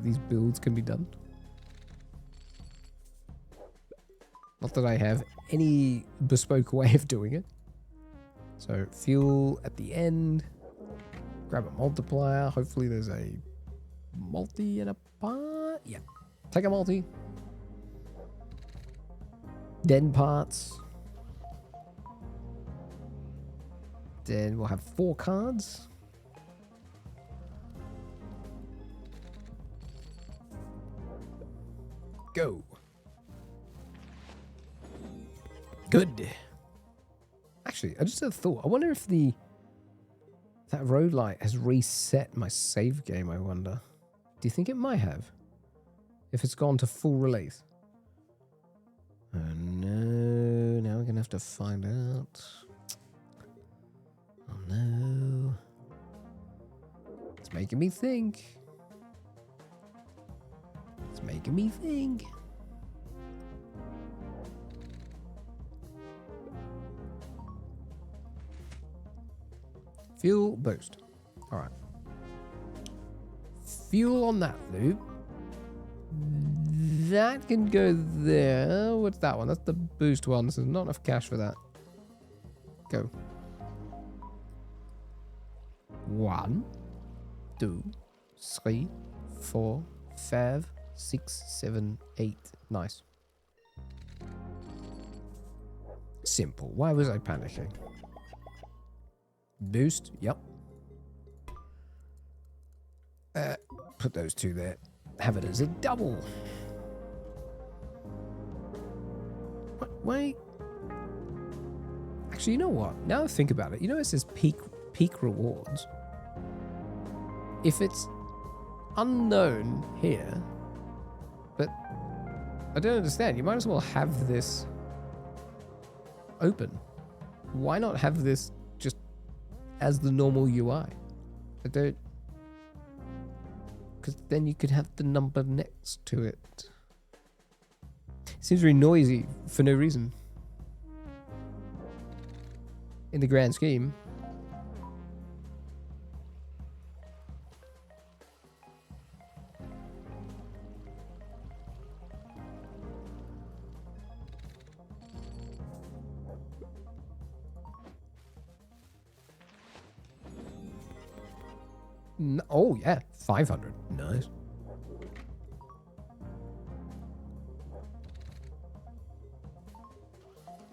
these builds can be done. Not that I have any bespoke way of doing it. So fuel at the end. Grab a multiplier. Hopefully there's a multi and a part. Yeah. Take a multi. Then parts. Then we'll have 4 cards. Go. Good. Actually, I just had a thought. I wonder if that road light has reset my save game, I wonder. Do you think it might have? If it's gone to full release. Oh no, now we're going to have to find out. Oh no. It's making me think. It's making me think. Fuel boost. All right. fuel on that loop. That can go there. What's that one? That's the boost one. So there's not enough cash for that. Go. 1, 2, 3, 4, 5, 6, 7, 8. Nice. Simple. Why was I panicking? Boost. Yep. Put those two there. Have it as a double. What? Wait. Actually, you know what? Now I think about it. You know it says peak rewards. If it's unknown here, but I don't understand. You might as well have this open. Why not have this just as the normal UI? I don't... Because then you could have the number next to it. Seems very noisy for no reason. In the grand scheme. No, oh yeah, 500. Nice.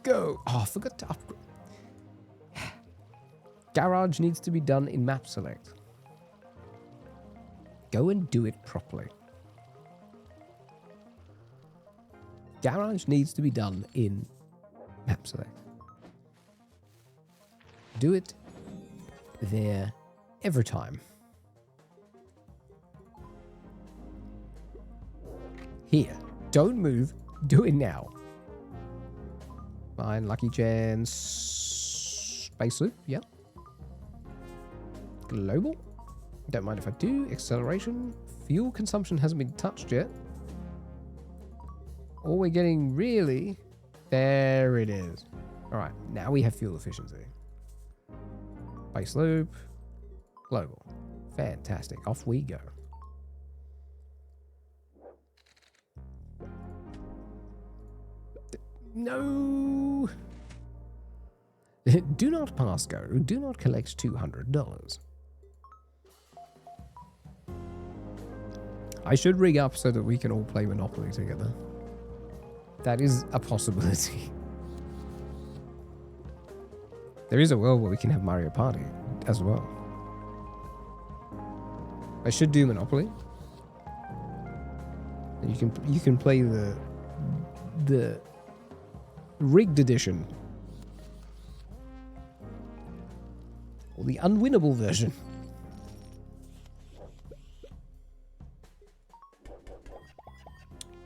Go. Oh, I forgot to upgrade. Garage needs to be done in map select. Go and do it properly. Garage needs to be done in map select. Do it there every time. Here. Don't move. Do it now. Fine. Lucky chance. Space loop. Yep. Global. Don't mind if I do. Acceleration. Fuel consumption hasn't been touched yet. All we're getting really... There it is. Alright. Now we have fuel efficiency. Base loop. Global. Fantastic. Off we go. No. Do not pass go. Do not collect $200. I should rig up so that we can all play Monopoly together. That is a possibility. There is a world where we can have Mario Party as well. I should do Monopoly. You can play the rigged edition. Or the unwinnable version.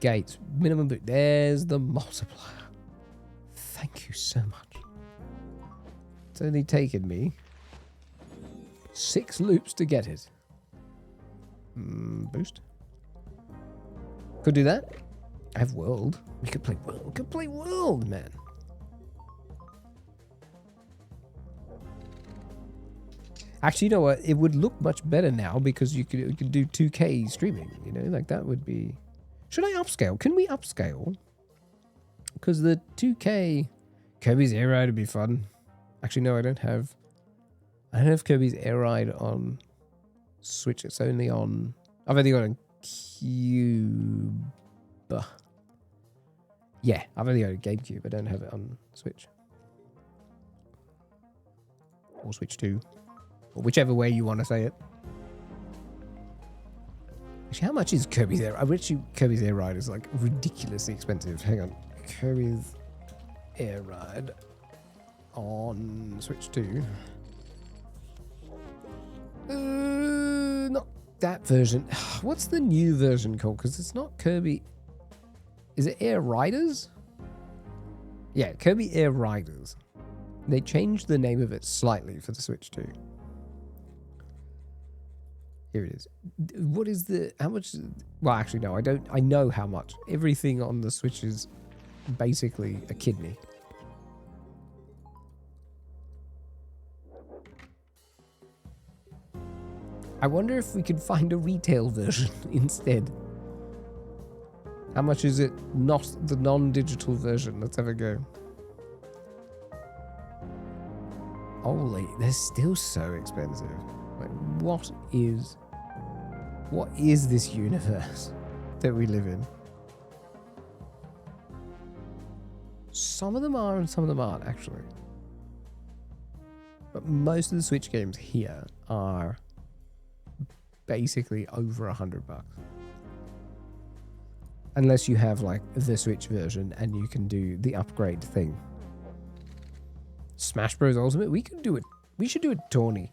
Gates. Minimum boot. There's the multiplier. Thank you so much. It's only taken me 6 loops to get it. Boost. Could do that. I have world. We could play world. We could play world, man. Actually, you know what? It would look much better now because you could do 2K streaming. You know, like that would be. Should I upscale? Can we upscale? Because the 2K Kirby's Air Ride would be fun. Actually, no, I don't have Kirby's Air Ride on Switch. It's only on. I've only got a Cube. Yeah, I've only got a GameCube. I don't have it on Switch. Or Switch 2. Or whichever way you want to say it. Actually, how much is Kirby's Air Ride? I bet you Kirby's Air Ride is like ridiculously expensive. Hang on. Kirby's Air Ride on Switch 2. Not that version. What's the new version called? Because it's not Kirby. Is it Air Riders? Yeah, Kirby Air Riders. They changed the name of it slightly for the Switch 2. Here it is. What is the... How much... Well, actually, no, I don't... I know how much. Everything on the Switch is basically a kidney. I wonder if we could find a retail version instead. How much is it? Not the non-digital version. Let's have a go. Holy, they're still so expensive. Like, what is this universe that we live in? Some of them are and some of them aren't, actually. But most of the Switch games here are basically over $100. Unless you have like the Switch version and you can do the upgrade thing. Smash Bros. Ultimate, we could do it. We should do a tourney.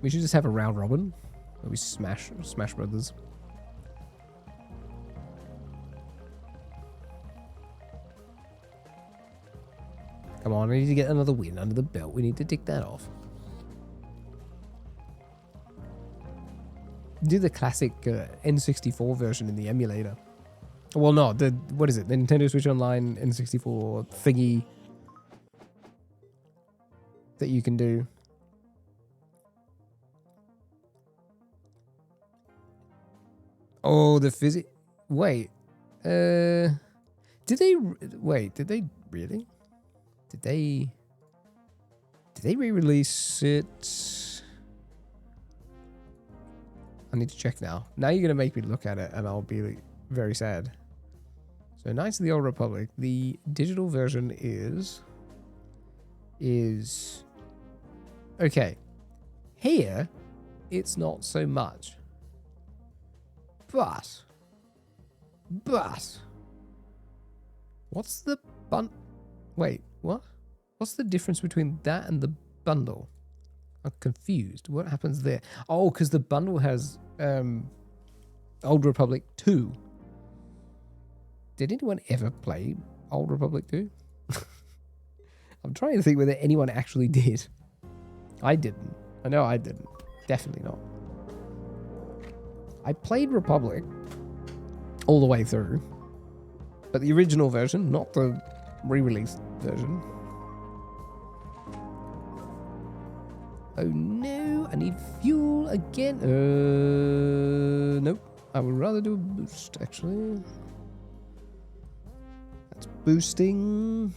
We should just have a round robin where we smash Brothers. Come on, I need to get another win under the belt. We need to tick that off. Do the classic N64 version in the emulator. Well, no, what is it? The Nintendo Switch Online N64 thingy that you can do. Oh, the physics. Wait. Did they really? Did they re-release it? I need to check now. Now you're going to make me look at it and I'll be very sad. So Knights of the Old Republic, the digital version is okay. Here, it's not so much. But what's the wait, what? What's the difference between that and the bundle? I'm confused. What happens there? Oh, because the bundle has Old Republic 2. Did anyone ever play Old Republic 2? I'm trying to think whether anyone actually did. I didn't. I know I didn't. Definitely not. I played Republic all the way through, but the original version, not the re-released version. Oh no, I need fuel again. Nope. I would rather do a boost, actually. That's boosting.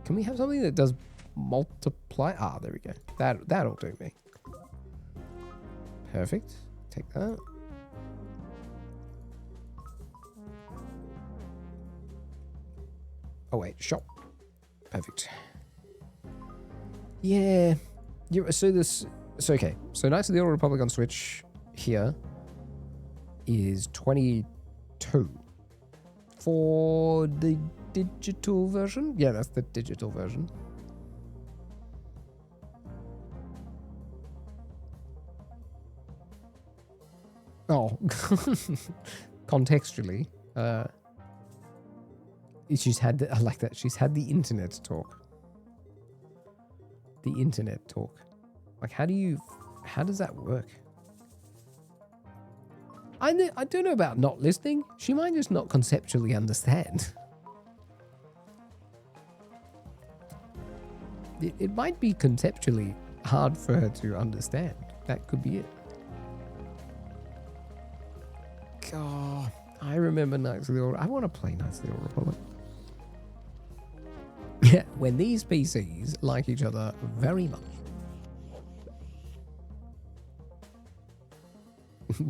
Can we have something that does multiply? Ah, there we go. That'll do me. Perfect. Take that. Oh wait, shop. Perfect. Yeah. So okay. So Knights of the Old Republic on Switch here is 22 for the digital version. Yeah, that's the digital version. Oh, contextually, she's had I like that. She's had the internet talk. The internet talk. Like, how does that work? I don't know about not listening. She might just not conceptually understand. It might be conceptually hard for her to understand. That could be it. God, I remember Knights of the Old. I want to play Knights of the Old Republic. Yeah, when these PCs like each other very much.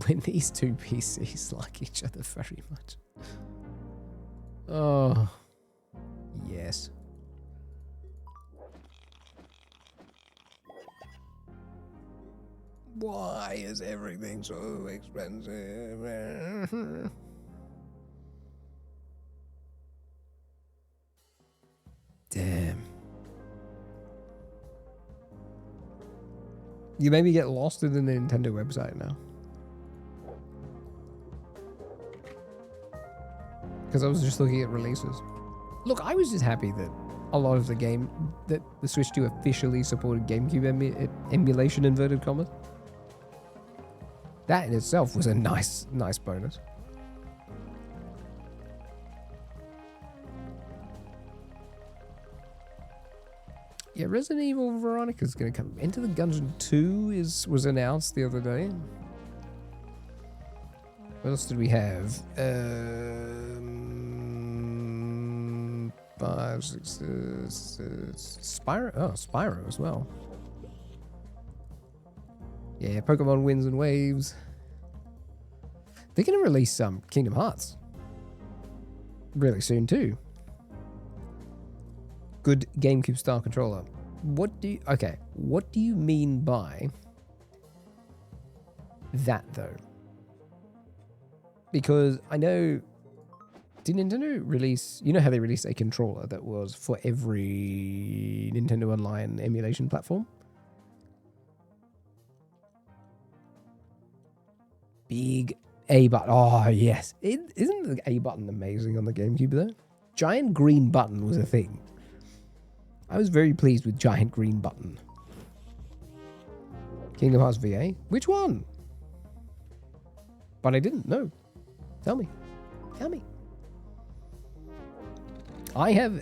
When these two PCs like each other very much. Oh, yes. Why is everything so expensive? Damn. You maybe get lost in the Nintendo website now. Because I was just looking at releases. Look, I was just happy that a lot of the game, that the Switch 2 officially supported GameCube emulation, inverted commas. That in itself was a nice bonus. Yeah, Resident Evil Veronica's gonna come. Enter the Gungeon 2 was announced the other day. What else did we have? 5, 6, Spyro. Oh, Spyro as well. Yeah, Pokemon Winds and Waves. They're gonna release some Kingdom Hearts really soon too. Good GameCube style controller. What do you mean by that though? Because I know, did Nintendo release, you know how they released a controller that was for every Nintendo Online emulation platform? Big A button. Oh yes, isn't the A button amazing on the GameCube though? Giant green button was a thing. I was very pleased with giant green button. Kingdom Hearts VA? Which one? But I didn't know. Tell me. Tell me. I have...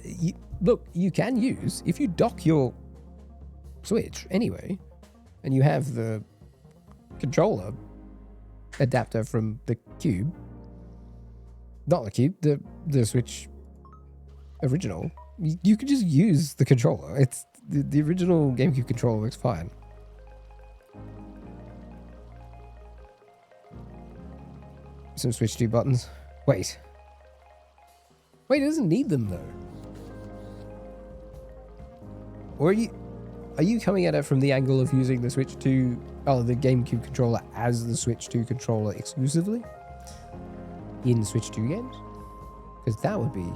Look, you can use... If you dock your Switch anyway, and you have the controller adapter from the Cube... Not the Cube, the Switch original... You could just use the controller. It's the original GameCube controller works fine. Some Switch 2 buttons. Wait, it doesn't need them though. Or are you coming at it from the angle of using the Switch 2, the GameCube controller as the Switch 2 controller exclusively in Switch 2 games? Because that would be...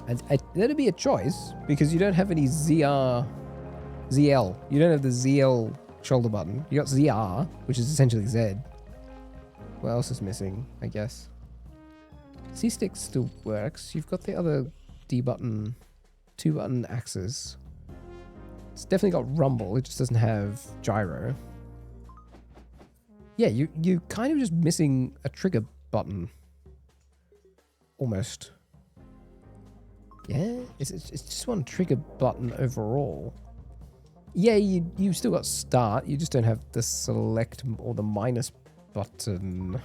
And that'd be a choice, because you don't have any ZL. You don't have the ZL shoulder button. You got ZR, which is essentially Z. What else is missing, I guess? C-stick still works. You've got the other D button, 2-button axis. It's definitely got rumble. It just doesn't have gyro. Yeah, you kind of just missing a trigger button. Almost. Yeah, it's just one trigger button overall. Yeah, you still got start. You just don't have the select or the minus button.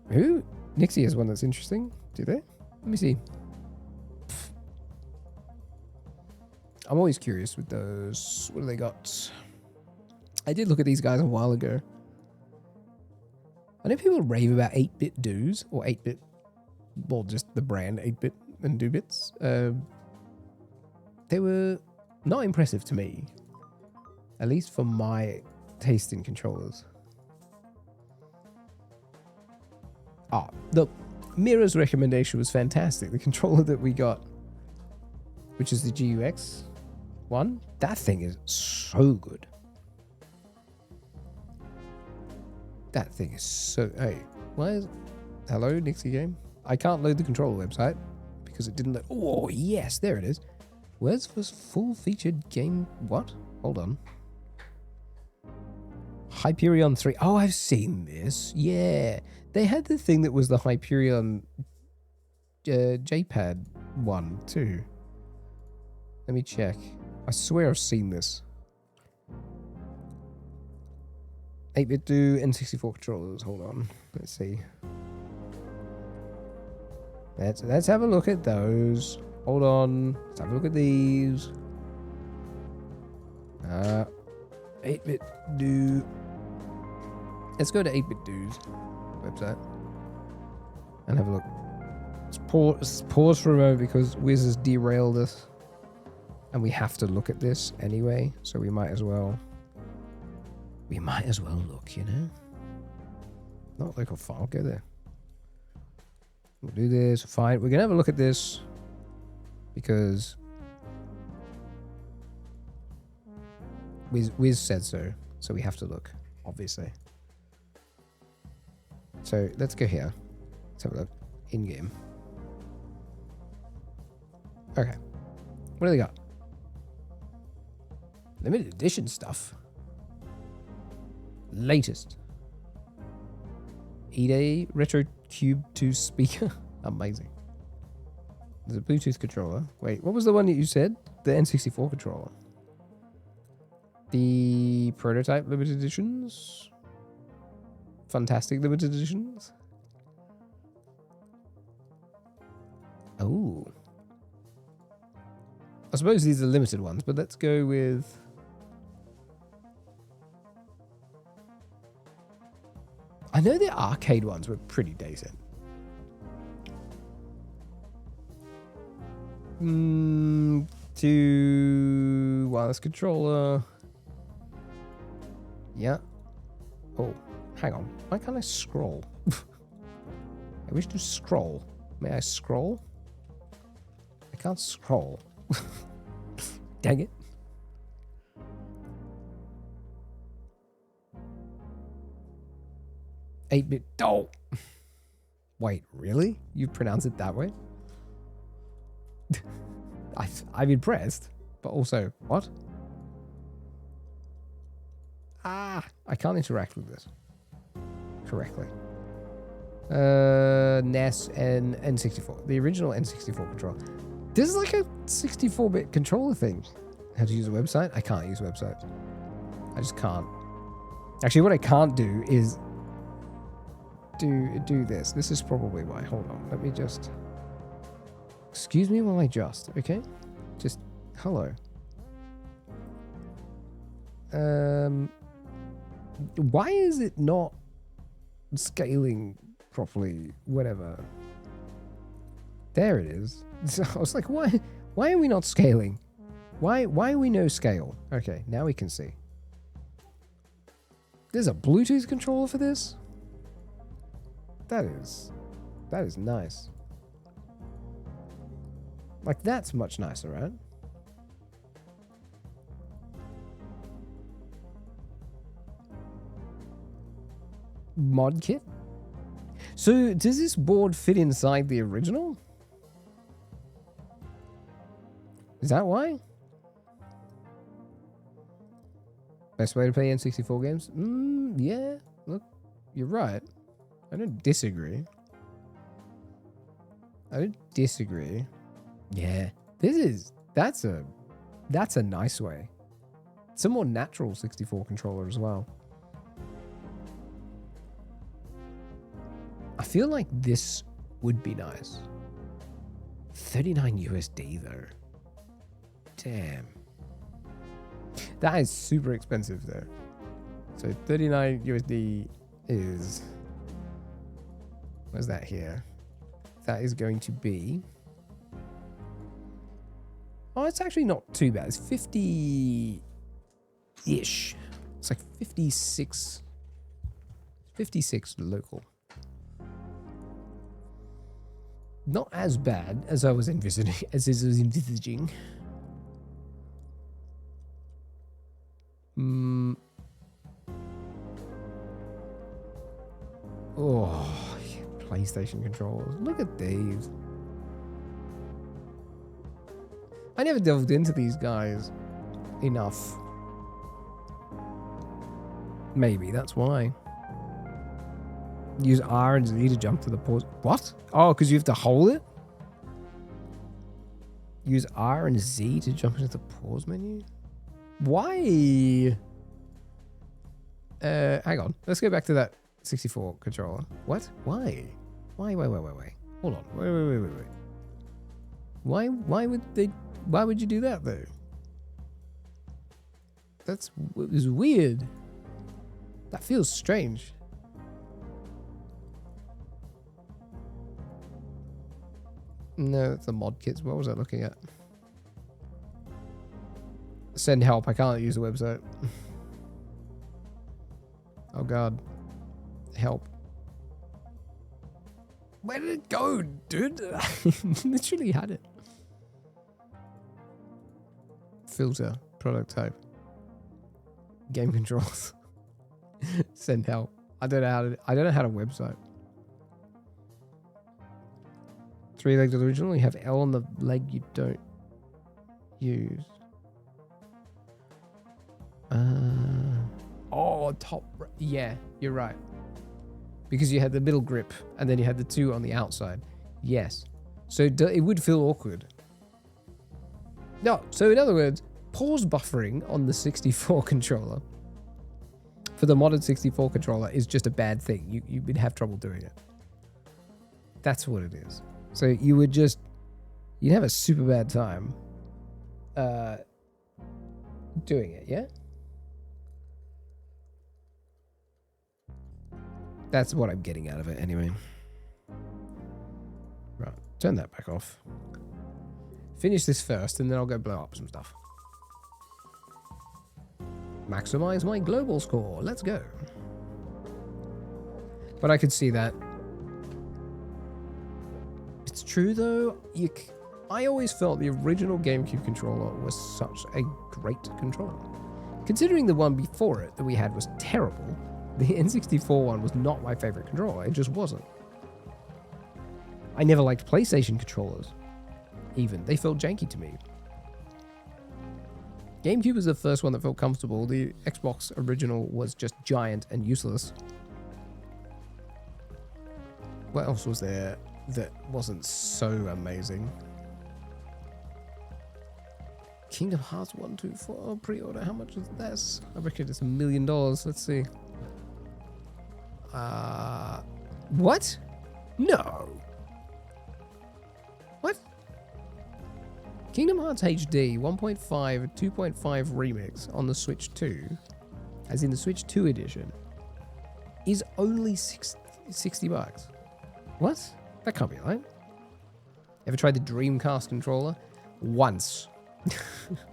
Who? Nixie has one that's interesting. Do they? Let me see. I'm always curious with those. What do they got? I did look at these guys a while ago. I know people rave about 8-bit doos or 8-bit. Well, just the brand 8-bit and do-bits. They were not impressive to me. At least for my taste in controllers. Look, Mira's recommendation was fantastic. The controller that we got, which is the GUX one, that thing is so good. That thing is so... Hey, why is... Hello, Nixie Game? I can't load the controller website because it didn't... Oh, yes, there it is. Where's this full-featured game? What? Hold on. Hyperion 3. Oh, I've seen this. Yeah. They had the thing that was the Hyperion JPad one, too. Let me check. I swear I've seen this. 8-bit do N64 controllers. Hold on. Let's see. Let's have a look at those. Hold on. Let's have a look at these. 8-bit do. Let's go to 8-bit do's website and have a look. Let's pause for a moment because Wiz has derailed us, and we have to look at this anyway. So we might as well. We might as well look, you know. Not local file. Go there. We'll do this. Fine. We're gonna have a look at this because Wiz said so. So we have to look, obviously. So let's go here. Let's have a look. In game. Okay. What do they got? Limited edition stuff. Latest. E-Day Retro Cube 2 speaker. Amazing. There's a Bluetooth controller. Wait, what was the one that you said? The N64 controller. The prototype limited editions. Fantastic limited editions. Oh. I suppose these are limited ones, but let's go with... I know the arcade ones were pretty decent. To wireless controller. Yeah. Oh, hang on. Why can't I scroll? I wish to scroll. May I scroll? I can't scroll. Dang it. Eight-bit. Oh! Wait, really? You pronounce it that way? I'm impressed, but also, what? Ah, I can't interact with this correctly. NES and N64. The original N64 controller. This is like a 64-bit controller thing. How to use a website? I can't use websites. I just can't. Actually, what I can't do is do this. This is probably why. Hold on. Let me just... Excuse me while I just, okay? Just, hello. Why is it not scaling properly? Whatever. There it is. So I was like, why are we not scaling? Why are we no scale? Okay, now we can see. There's a Bluetooth controller for this? That is nice. Like, that's much nicer, right? Mod kit? So, does this board fit inside the original? Is that why? Best way to play N64 games? Yeah. Look, you're right. I don't disagree. Yeah. That's a nice way. It's a more natural 64 controller as well. I feel like this would be nice. 39 USD though. Damn. That is super expensive though. So 39 USD is... Where's that here? That is going to be... Oh, it's actually not too bad. It's 50-ish. It's like 56 local. Not as bad as I was envisaging. Oh, PlayStation controllers. Look at these. I never delved into these guys enough. Maybe that's why. Use R and Z to jump to the pause. What? Oh, because you have to hold it? Use R and Z to jump into the pause menu? Why? Hang on. Let's go back to that 64 controller. What? Why? Wait. Hold on. Wait. Why would you do that though? It was weird. That feels strange. No, it's the mod kits. What was I looking at? Send help. I can't use the website. Oh god. Help. Where did it go, dude? I literally had it. Filter. Product type. Game controls. Send help. I don't know how to website. 3-legged original. You have L on the leg you don't use. Oh, top. Yeah, you're right. Because you had the middle grip and then you had the two on the outside. Yes. So it would feel awkward. No, so in other words, pause buffering on the 64 controller for the modded 64 controller is just a bad thing. You would have trouble doing it. That's what it is. So you'd have a super bad time doing it, yeah? That's what I'm getting out of it anyway. Right, turn that back off. Finish this first and then I'll go blow up some stuff. Maximize my global score. Let's go. But I could see that. It's true though. I always felt the original GameCube controller was such a great controller. Considering the one before it that we had was terrible, the N64 one was not my favorite controller. It just wasn't. I never liked PlayStation controllers. Even. They felt janky to me. GameCube was the first one that felt comfortable. The Xbox original was just giant and useless. What else was there that wasn't so amazing? Kingdom Hearts 1, 2, 4 pre-order. How much is this? I reckon it's $1 million. Let's see. What? No. What? Kingdom Hearts HD 1.5 2.5 remix on the Switch 2, as in the Switch 2 edition, is only $60. What? That can't be right. Ever tried the Dreamcast controller? Once.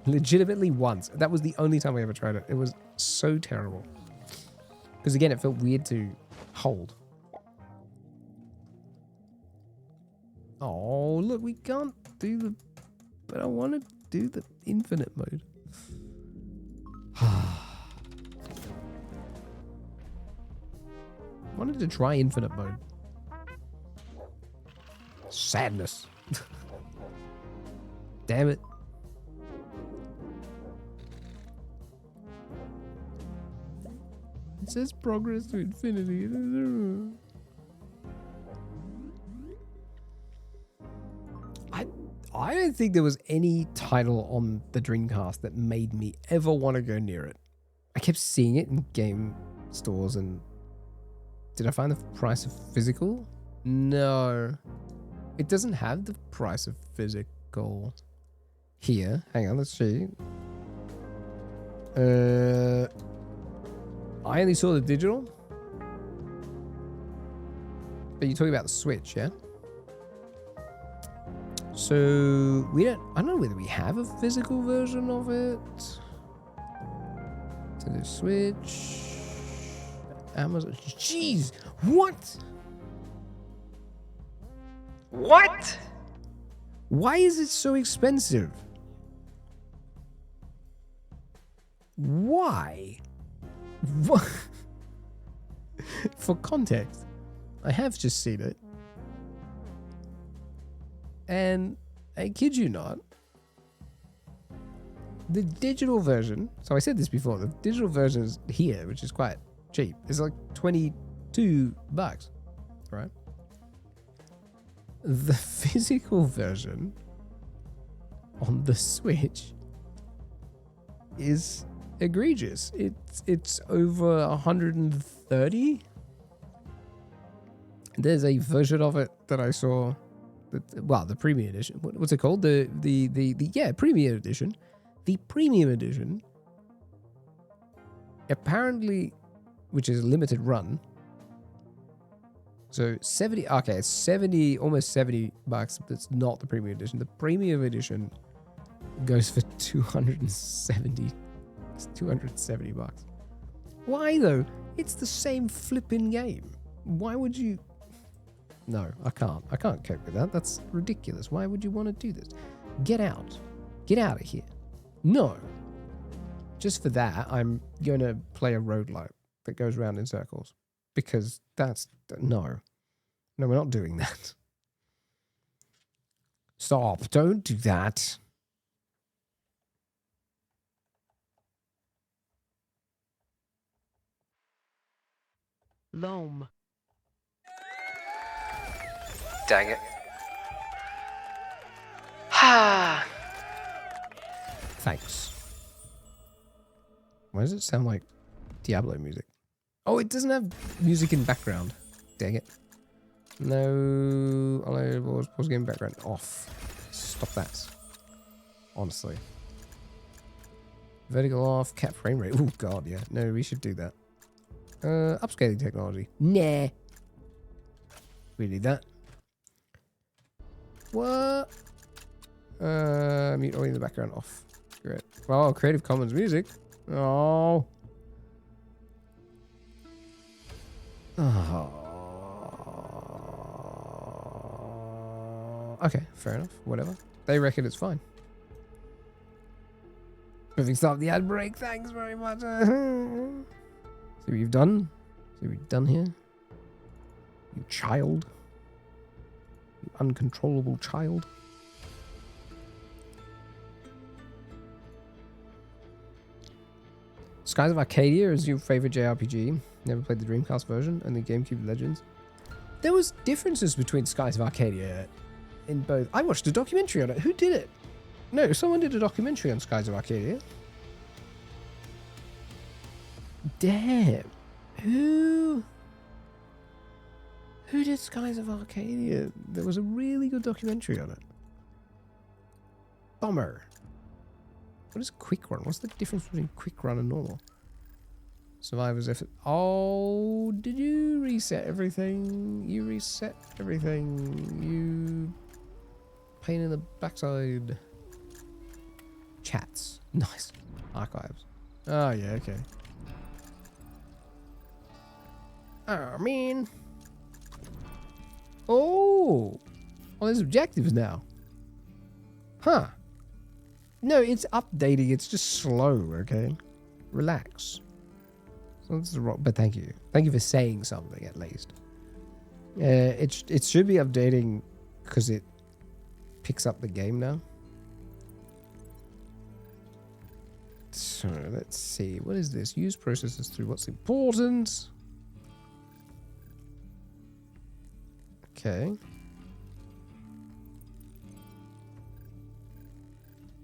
Legitimately once. That was the only time I ever tried it. It was so terrible. Because again, it felt weird to hold. Oh, look, we can't do the... But I want to do the infinite mode. Wanted to try infinite mode. Sadness. Damn it. It says progress to infinity. I don't think there was any title on the Dreamcast that made me ever want to go near it. I kept seeing it in game stores and... Did I find the price of physical? No. It doesn't have the price of physical here. Hang on, let's see. I only saw the digital. But you're talking about the Switch, yeah? So I don't know whether we have a physical version of it. To the Switch. Amazon. Jeez, what? What? Why is it so expensive? Why? What? For context, I have just seen it. And I kid you not, the digital version, so I said this before, the digital version is here, which is quite cheap. It's like $22, right? The physical version on the Switch is egregious. It's over 130. There's a version of it that I saw. Well, the premium edition. What's it called? The premium edition. The premium edition, apparently, which is a limited run. So 70. Okay, it's 70, almost $70. But it's not the premium edition. The premium edition goes for 270. It's $270. Why though? It's the same flipping game. Why would you? No, I can't. I can't cope with that. That's ridiculous. Why would you want to do this? Get out. Get out of here. No. Just for that, I'm going to play a roguelike that goes around in circles. Because that's... No. No, we're not doing that. Stop. Don't do that. Loam. Dang it. Thanks. Why does it sound like Diablo music? Oh, it doesn't have music in background. Dang it. No. Pause game background off. Stop that. Honestly. Vertical off. Cap frame rate. Oh, God, yeah. No, we should do that. Upscaling technology. Nah. We need that. What? Mute all in the background off. Great. Well, Creative Commons music. Oh. Oh. Okay, fair enough. Whatever. They reckon it's fine. Moving start the ad break. Thanks very much. See what you've done? See what you've done here? You child. You uncontrollable child. Skies of Arcadia is your favorite JRPG. Never played the Dreamcast version and the GameCube Legends. There was differences between Skies of Arcadia in both. I watched a documentary on it. Who did it? No, someone did a documentary on Skies of Arcadia. Damn. Who did Skies of Arcadia? There was a really good documentary on it. Bummer. What is quick run? What's the difference between quick run and normal? Survivor's effort. Oh, did you reset everything? You reset everything. You pain in the backside. Chats. Nice. Archives. Oh, yeah, okay. Oh, man. Oh. Oh, there's objectives now. Huh. No, it's updating. It's just slow, okay? Relax. So this is wrong, but thank you. Thank you for saying something, at least. It should be updating because it picks up the game now. So, let's see. What is this? Use processes through what's important. Okay.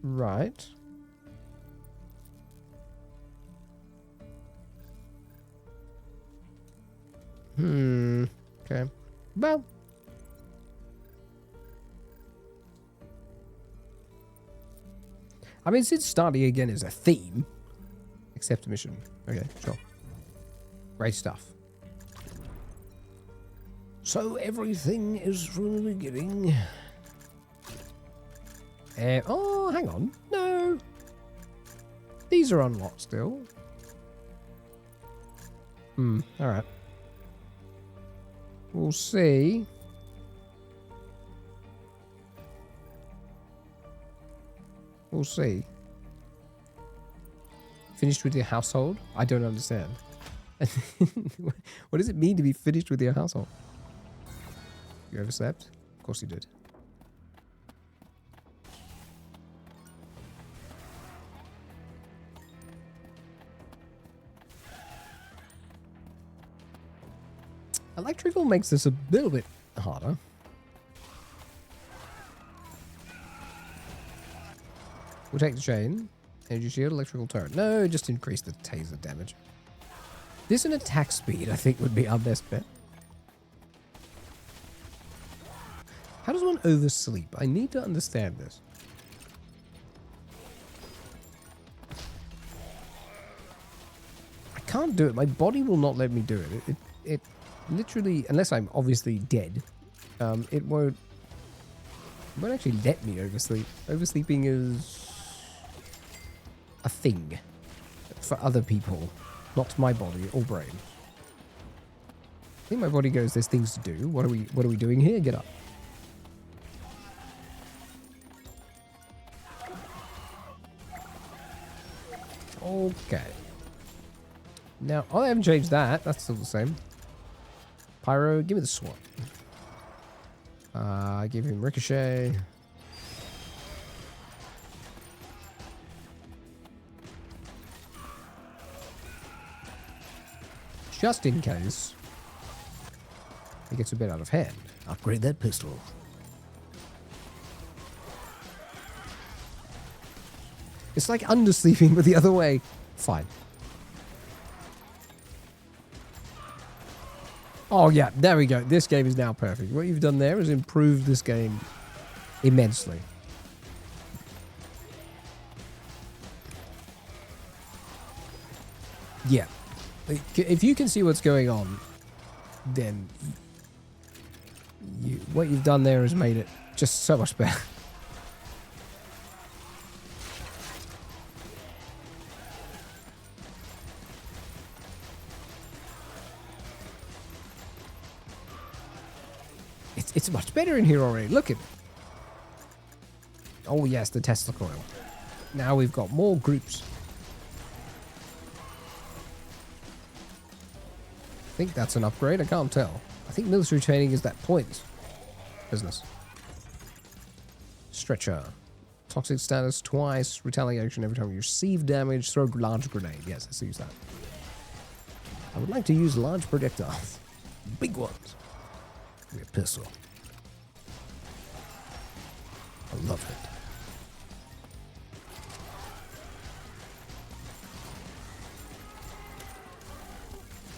Right. Okay. Well. I mean, since starting again is a theme. Accept a mission. Okay, sure. Great stuff. So everything is from the beginning. Oh, hang on. No. These are unlocked still. Alright. We'll see. We'll see. Finished with your household? I don't understand. What does it mean to be finished with your household? You overslept? Of course you did. Electrical makes this a little bit harder. We'll take the chain. Energy shield, electrical turret. No, just increase the taser damage. This and attack speed, I think, would be our best bet. How does one oversleep? I need to understand this. I can't do it. My body will not let me do it. It literally, unless I'm obviously dead, it won't actually let me oversleep. Oversleeping is a thing for other people, not my body or brain. I think my body goes, there's things to do. What are we doing here? Get up. Okay. Now, I haven't changed that. That's still the same. Pyro, give me the swat. Give him ricochet. Just in case it gets a bit out of hand. Upgrade that pistol. It's like undersleeping, but the other way. Fine. Oh, yeah. There we go. This game is now perfect. What you've done there is improved this game immensely. Yeah. If you can see what's going on, then what you've done there has made it just so much better. It's much better in here already. Look at it. Oh, yes, the Tesla coil. Now we've got more groups. I think that's an upgrade. I can't tell. I think military training is that point business. Stretcher. Toxic status twice. Retaliation every time you receive damage. Throw large grenade. Yes, let's use that. I would like to use large projectiles. Big ones. With a pistol. I love it.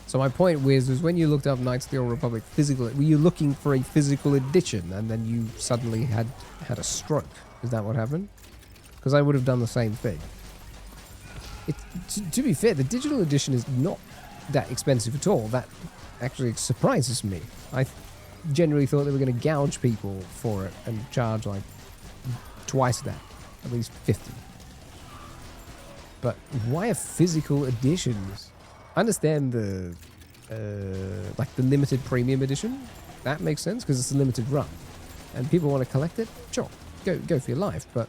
So my point, Wiz, was when you looked up Knights of the Old Republic physical, were you looking for a physical edition and then you suddenly had a stroke? Is that what happened? Because I would have done the same thing. To be fair, the digital edition is not that expensive at all. That actually surprises me. I generally thought they were going to gouge people for it and charge like twice that, at least 50. But why are physical editions? I understand the like the limited premium edition. That makes sense because it's a limited run, and people want to collect it. Sure, go for your life. But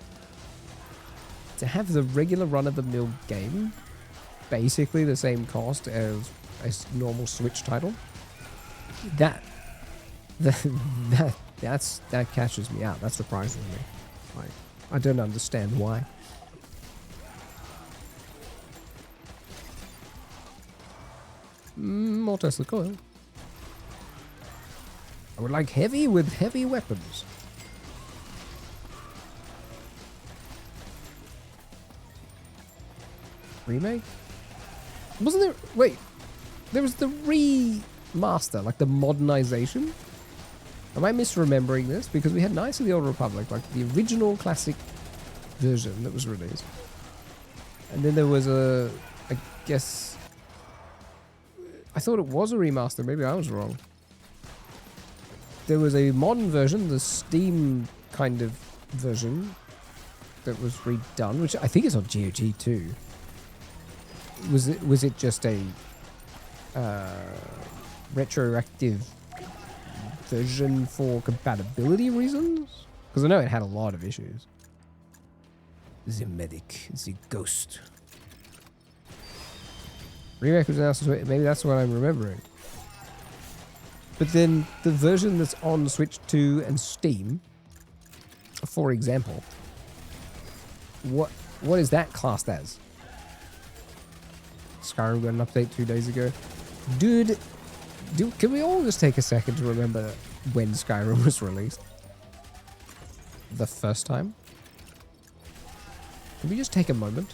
to have the regular run-of-the-mill game, basically the same cost as a normal Switch title, that catches me out. That surprises me. Like, I don't understand why. More Tesla coil. I would like heavy with heavy weapons. Remake? Wasn't there... Wait. There was the remaster, like the modernization? Am I misremembering this? Because we had Knights of the Old Republic, like the original classic version that was released. And then there was a... I guess... I thought it was a remaster. Maybe I was wrong. There was a modern version, the Steam kind of version, that was redone, which I think is on GOG too. Was it just a retroactive version for compatibility reasons? Because I know it had a lot of issues. The medic, the ghost. Remake was announced, maybe that's what I'm remembering. But then the version that's on Switch 2 and Steam, for example, what is that classed as? Skyrim got an update 2 days ago. Dude, can we all just take a second to remember when Skyrim was released? The first time? Can we just take a moment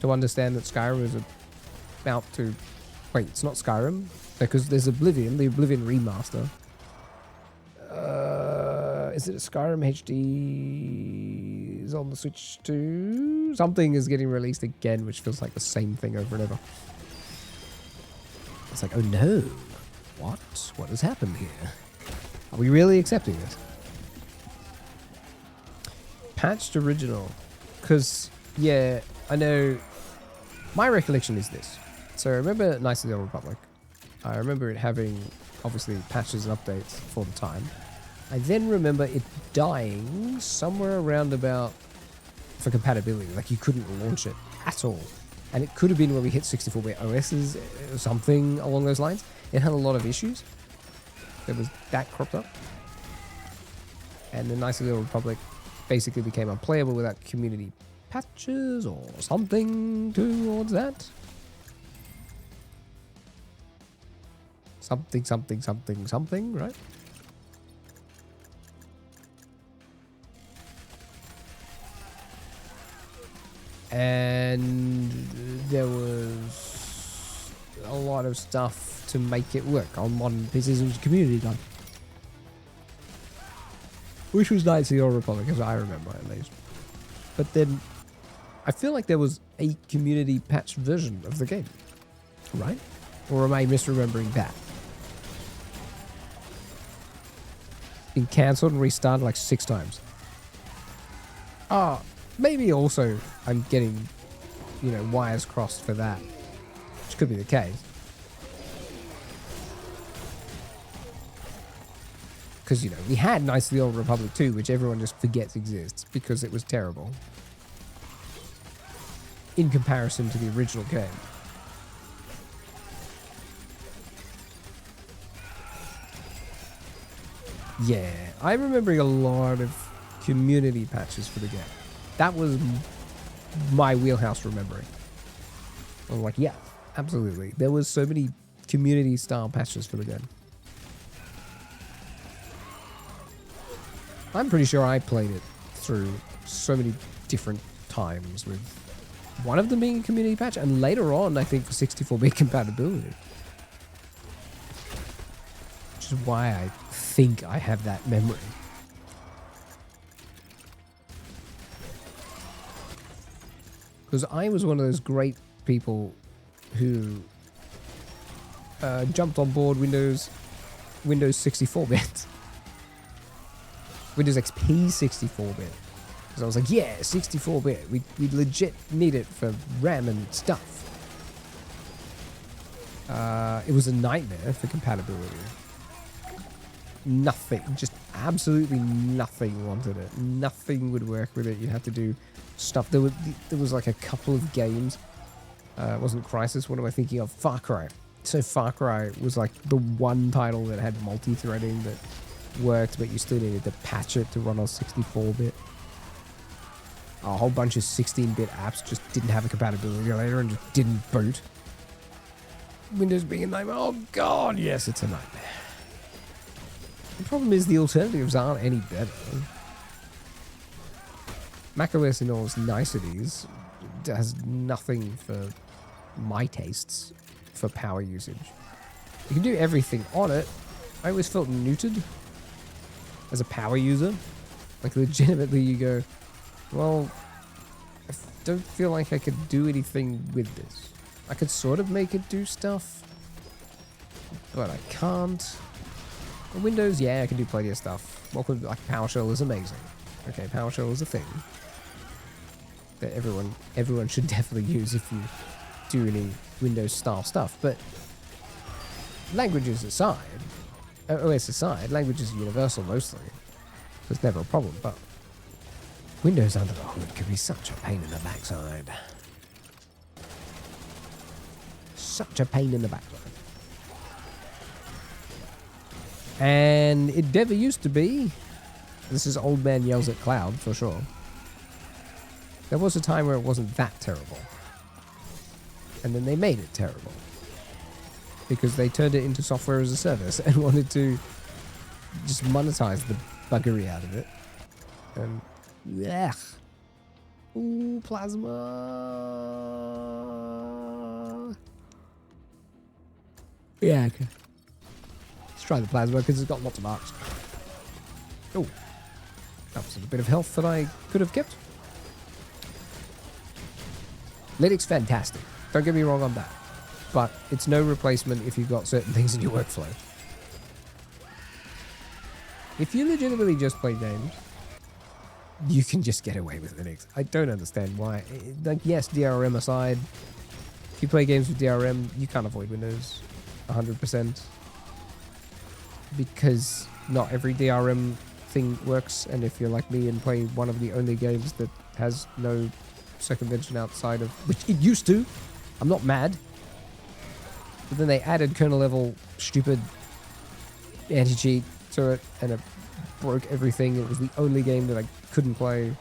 to understand that Skyrim is about to... Wait, it's not Skyrim? Because there's Oblivion, the Oblivion remaster. Is it a Skyrim HD? Is on the Switch 2? Something is getting released again, which feels like the same thing over and over. It's like, oh no. What? What has happened here? Are we really accepting this? Patched original. Because, yeah, I know... My recollection is this. So I remember Knights of the Old Republic. I remember it having, obviously, patches and updates for the time. I then remember it dying somewhere around about for compatibility. Like, you couldn't launch it at all. And it could have been when we hit 64-bit OSs or something along those lines. It had a lot of issues. There was that cropped up. And the Knights of the Old Republic basically became unplayable without community patches or something towards that. Something, right? And there was a lot of stuff to make it work on modern PCs. It was community done. Which was Knights of the Old Republic, as I remember at least. But then, I feel like there was a community patched version of the game. Right? Or am I misremembering that? Been cancelled and restarted like 6 times. Maybe also I'm getting, you know, wires crossed for that. Which could be the case. Because, you know, we had Knights of the Old Republic 2, which everyone just forgets exists because it was terrible. In comparison to the original game. Yeah, I'm remembering a lot of community patches for the game. That was my wheelhouse remembering. I'm like, yeah, absolutely. There was so many community style patches for the game. I'm pretty sure I played it through so many different times, with one of them being a community patch, and later on, I think, for 64-bit compatibility. Which is why I think I have that memory. Because I was one of those great people who jumped on board Windows 64-bit. Windows XP 64-bit. Because I was like, yeah, 64-bit. We legit need it for RAM and stuff. It was a nightmare for compatibility. Nothing, just absolutely nothing wanted it. Nothing would work with it. You had to do stuff. There was like a couple of games. It wasn't Crysis. What am I thinking of? Far Cry. So Far Cry was like the one title that had multi-threading that worked, but you still needed to patch it to run on 64-bit. A whole bunch of 16-bit apps just didn't have a compatibility later and just didn't boot. Windows being a nightmare. Oh god, yes, it's a nightmare. The problem is the alternatives aren't any better. macOS in all its niceties has nothing for my tastes for power usage. You can do everything on it. I always felt neutered as a power user. Like, legitimately you go, well, I don't feel like I could do anything with this. I could sort of make it do stuff, but I can't. Windows, yeah, I can do plenty of stuff. Welcome, like, PowerShell is amazing. Okay, PowerShell is a thing that everyone should definitely use if you do any Windows style stuff. But languages aside, OS aside, languages are universal mostly. So it's never a problem, but Windows under the hood can be such a pain in the backside. Such a pain in the backside. And it never used to be. This is old man yells at cloud, for sure. There was a time where it wasn't that terrible. And then they made it terrible. Because they turned it into software as a service and wanted to just monetize the buggery out of it. And, yeah. Ooh, plasma. Yeah, okay. Let's try the plasma because it's got lots of marks. Oh, that was a bit of health that I could have kept. Linux, fantastic. Don't get me wrong on that. But it's no replacement if you've got certain things in your workflow. If you legitimately just play games, you can just get away with Linux. I don't understand why. Like, yes, DRM aside, if you play games with DRM, you can't avoid Windows 100%. Because not every DRM thing works, and if you're like me and play one of the only games that has no circumvention outside of, which it used to, I'm not mad, but then they added kernel level stupid anti-cheat to it, and it broke everything. It was the only game that I couldn't play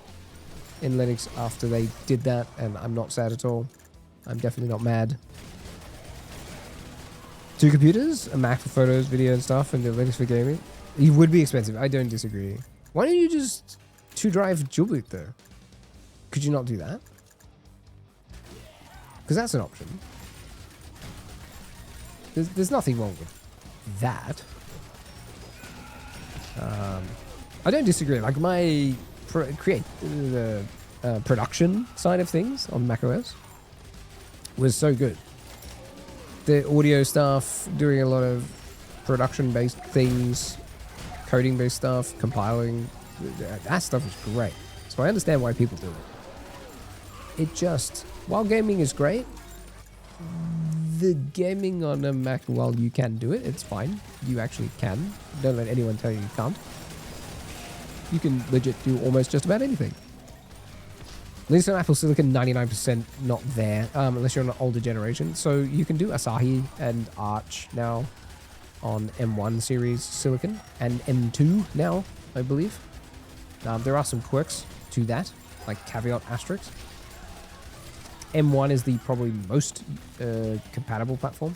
in Linux after they did that, and I'm not sad at all. I'm definitely not mad. 2 computers, a Mac for photos, video and stuff, and the Linux for gaming. It would be expensive. I don't disagree. Why don't you just 2-drive dual boot though? Could you not do that? because that's an option. There's nothing wrong with that. I don't disagree. Like my production side of things on macOS was so good. The audio stuff, doing a lot of production-based things, coding-based stuff, compiling, that stuff is great. So I understand why people do it. It just, while gaming is great, the gaming on a Mac, while you can do it, it's fine. You actually can. Don't let anyone tell you you can't. You can legit do almost just about anything. At least on Apple Silicon, 99% not there, unless you're on an older generation. So you can do Asahi and Arch now on M1 series Silicon, and M2 now, I believe. There are some quirks to that, like caveat asterisks. M1 is the probably most compatible platform.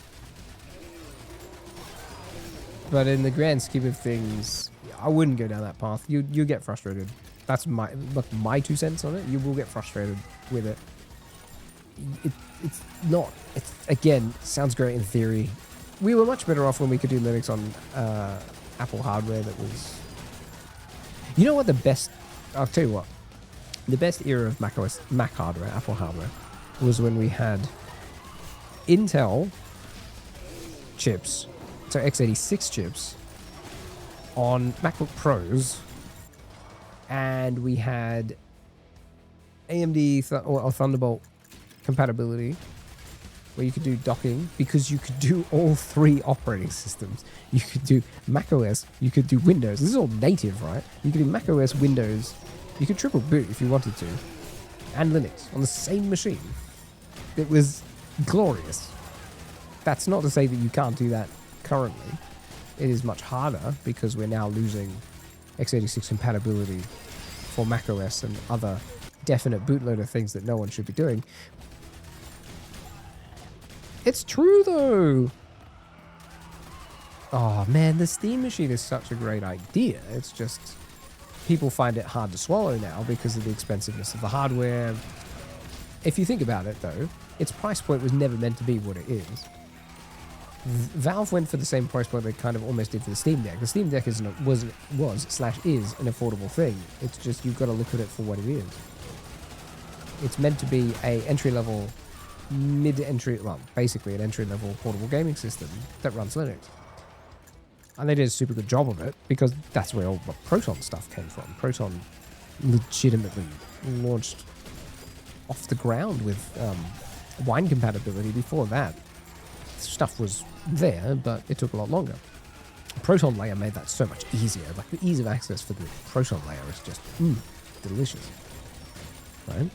But in the grand scheme of things, I wouldn't go down that path. You get frustrated. That's my 2 cents on it. You will get frustrated with it. It's not. It's, again, sounds great in theory. We were much better off when we could do Linux on Apple hardware that was... You know what the best... I'll tell you what. The best era of Mac hardware, Apple hardware, was when we had Intel chips, so x86 chips, on MacBook Pros, and we had AMD or Thunderbolt compatibility, where you could do docking, because you could do all 3 operating systems. You could do macOS, you could do Windows. This is all native, right? You could do macOS, Windows, you could triple boot if you wanted to, and Linux on the same machine. It was glorious. That's not to say that you can't do that currently. It is much harder because we're now losing x86 compatibility for macOS and other definite bootloader things that no one should be doing. It's true though. Oh man, the Steam machine is such a great idea. It's just people find it hard to swallow now because of the expensiveness of the hardware. If you think about it though, its price point was never meant to be what it is. Valve went for the same price point they kind of almost did for the Steam Deck. The Steam Deck is an affordable thing. It's just you've got to look at it for what it is. It's meant to be a entry-level, mid-entry, well, basically an entry-level portable gaming system that runs Linux. And they did a super good job of it because that's where all the Proton stuff came from. Proton legitimately launched off the ground with wine compatibility. Before that, stuff was there, but it took a lot longer. Proton layer made that so much easier. Like the ease of access for the Proton layer is just delicious, right?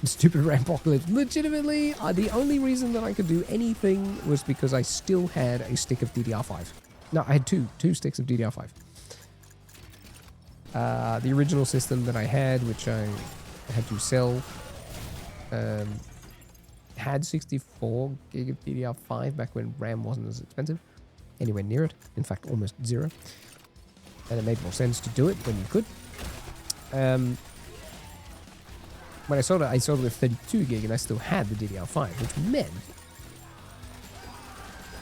Stupid Rampocalypse. Legitimately, the only reason that I could do anything was because I still had a stick of DDR5. No, I had two sticks of DDR5. The original system that I had, which I had to sell, had 64 gig of DDR5 back when RAM wasn't as expensive. Anywhere near it. In fact, almost zero. And it made more sense to do it when you could. When I sold it with 32 gig and I still had the DDR5, which meant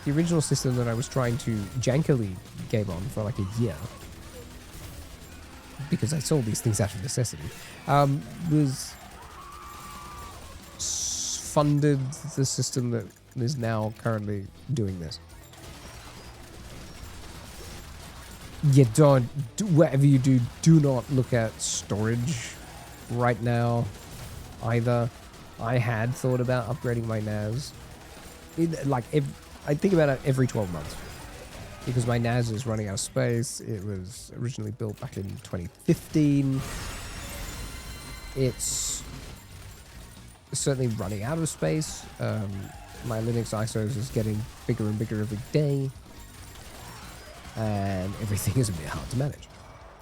the original system that I was trying to jankily game on for like a year, because I sold these things out of necessity, was funded the system that is now currently doing this. You don't, whatever you do, do not look at storage right now either. I had thought about upgrading my NAS. I think about it every 12 months because my NAS is running out of space. It was originally built back in 2015. It's certainly running out of space. My Linux ISOs is getting bigger and bigger every day, and everything is a bit hard to manage.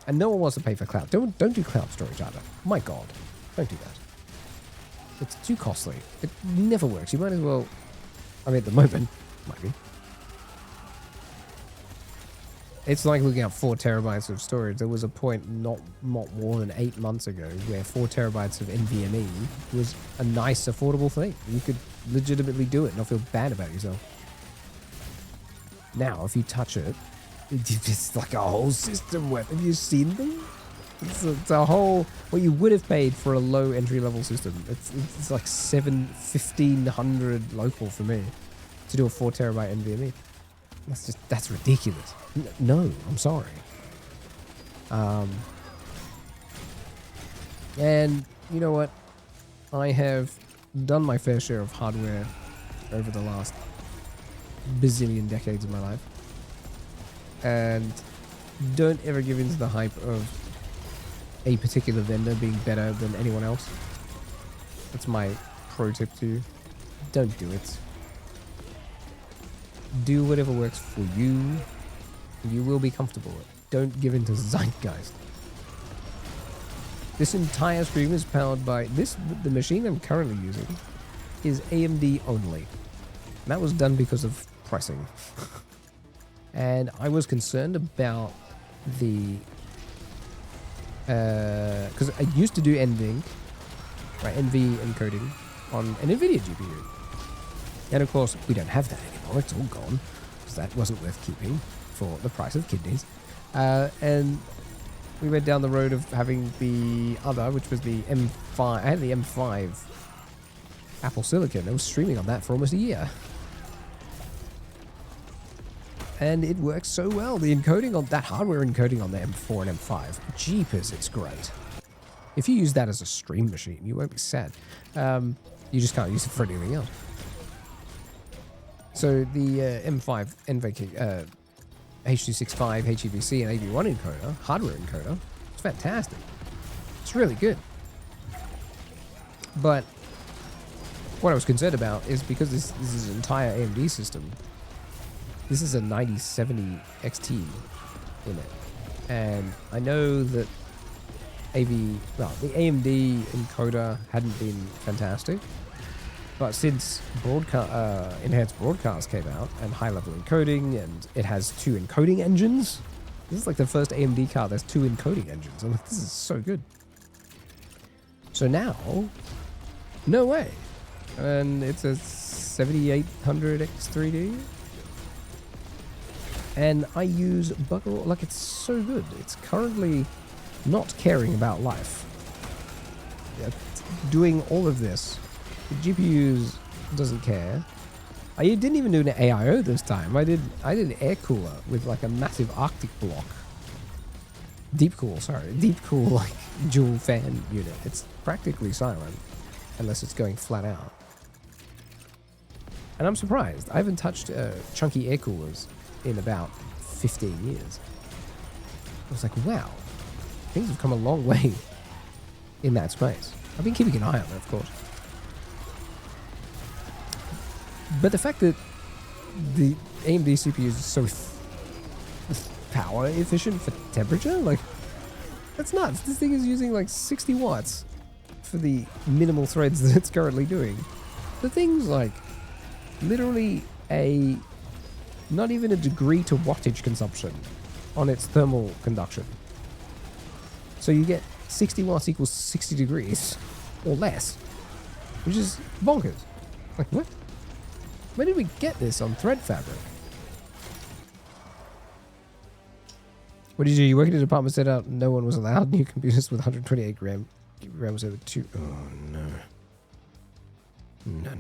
And no one wants to pay for cloud. Don't do cloud storage either. My God, don't do that. It's too costly. It never works. You might as well. I mean, at the moment, might be. It's like looking up 4 terabytes of storage. There was a point not more than 8 months ago where 4 terabytes of NVMe was a nice, affordable thing. You could legitimately do it and not feel bad about yourself. Now, if you touch it, it's like a whole system worth. Have you seen them? It's a whole, what you would have paid for a low entry-level system. It's like 1,500 local for me to do a 4 terabyte NVMe. That's ridiculous. No, I'm sorry. And you know what? I have done my fair share of hardware over the last bazillion decades of my life. And don't ever give in to the hype of a particular vendor being better than anyone else. That's my pro tip to you. Don't do it. Do whatever works for you. You will be comfortable with it. Don't give in to zeitgeist. This entire stream is powered by the machine I'm currently using is AMD only. And that was done because of pricing. And I was concerned about the because I used to do NVENC, right, NV encoding on an NVIDIA GPU. And of course, we don't have that anymore. It's all gone because that wasn't worth keeping for the price of kidneys. And we went down the road of having the other, which was the M5. I had the M5 Apple Silicon. I was streaming on that for almost a year. And it works so well. The encoding on that hardware encoding on the M4 and M5, jeepers, it's great. If you use that as a stream machine, you won't be sad. You just can't use it for anything else. So the M5 NVENC H.265, HEVC, and AV1 encoder, hardware encoder, it's fantastic. It's really good. But what I was concerned about is because this is an entire AMD system. This is a 9070 XT in it. And I know that the AMD encoder hadn't been fantastic. But since enhanced broadcast came out and high-level encoding, and it has 2 encoding engines, this is like the first AMD card that's 2 encoding engines. I'm like, this is so good. So now, no way. And it's a 7800 X3D. And I use bugger, like, it's so good. It's currently not caring about life. Doing all of this. The GPUs doesn't care. I didn't even do an AIO this time. I did an air cooler with like a massive Arctic block. Deep cool, like dual fan unit. It's practically silent unless it's going flat out. And I'm surprised. I haven't touched chunky air coolers in about 15 years. I was like, wow, things have come a long way in that space. I've been keeping an eye on it, of course. But the fact that the AMD CPU is so power efficient for temperature, like, that's nuts. This thing is using like 60 watts for the minimal threads that it's currently doing. The thing's like literally not even a degree to wattage consumption on its thermal conduction. So you get 60 watts equals 60 degrees or less, which is bonkers. Like, what? Where did we get this on thread fabric? What did you do? You work in a department set out no one was allowed new computers with 128 grams over 2. Oh, no. No.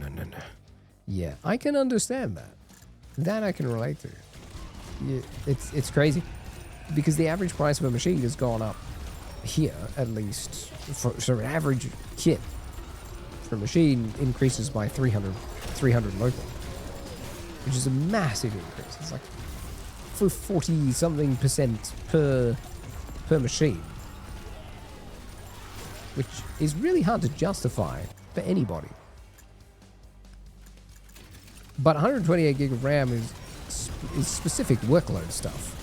Yeah, I can understand that. That I can relate to. Yeah, it's crazy. Because the average price of a machine has gone up here, at least. So an average kit for a machine increases by 300 local. Which is a massive increase. It's like for 40-something% per machine. Which is really hard to justify for anybody. But 128 gig of RAM is specific workload stuff.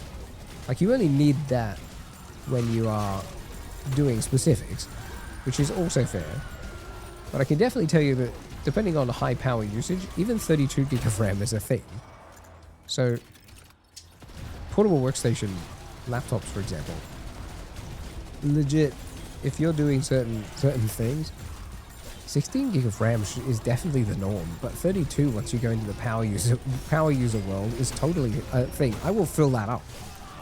Like, you only need that when you are doing specifics, which is also fair. But I can definitely tell you that depending on the high power usage, even 32 gig of RAM is a thing. So portable workstation laptops, for example, legit, if you're doing certain things, 16 gig of RAM is definitely the norm, but 32 once you go into the power user world is totally a thing. I will fill that up.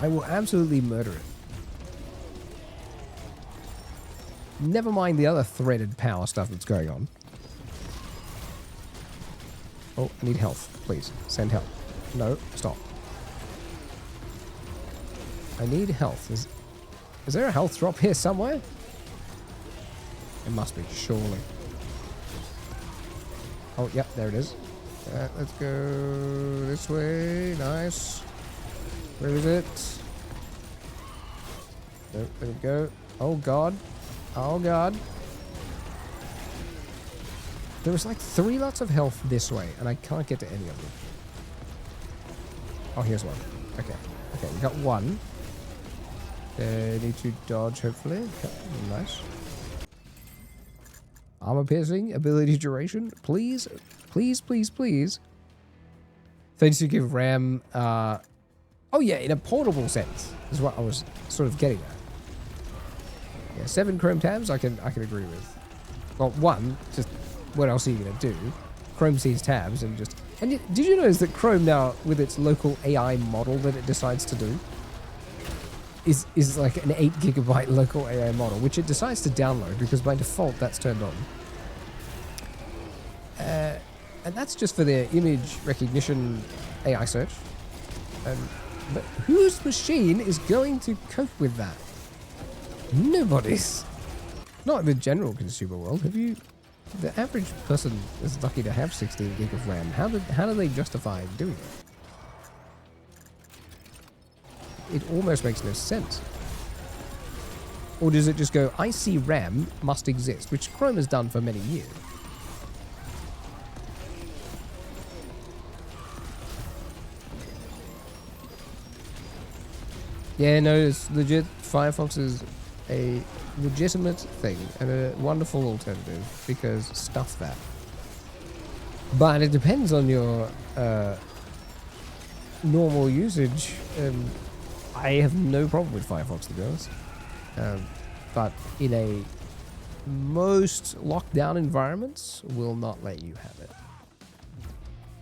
I will absolutely murder it. Never mind the other threaded power stuff that's going on. Oh, I need health, please. Send health. No, stop. I need health. Is there a health drop here somewhere? It must be, surely. Oh, yep, there it is. Let's go this way. Nice. Where is it? There we go. Oh, God. Oh, God. There was like 3 lots of health this way, and I can't get to any of them. Oh, here's one. Okay. Okay, we got one. Need to dodge, hopefully. Okay, nice. Armor piercing, ability duration. Please, please, please, please. 32 gig of RAM. Oh yeah, in a portable sense is what I was sort of getting at. Yeah, 7 Chrome tabs I can agree with. Well, one, just what else are you gonna do? Chrome sees tabs and just... And did you notice that Chrome now, with its local AI model that it decides to do, is like an 8 gigabyte local AI model, which it decides to download because by default that's turned on. And that's just for their image recognition AI search. But whose machine is going to cope with that? Nobody's. Not in the general consumer world. Have you... The average person is lucky to have 16 gig of RAM. How do they justify doing it? It almost makes no sense. Or does it just go, I see RAM must exist, which Chrome has done for many years. Yeah, no, it's legit. Firefox is a legitimate thing and a wonderful alternative because stuff that. But it depends on your normal usage. I have no problem with Firefox, to be honest. But in a most lockdown environments will not let you have it.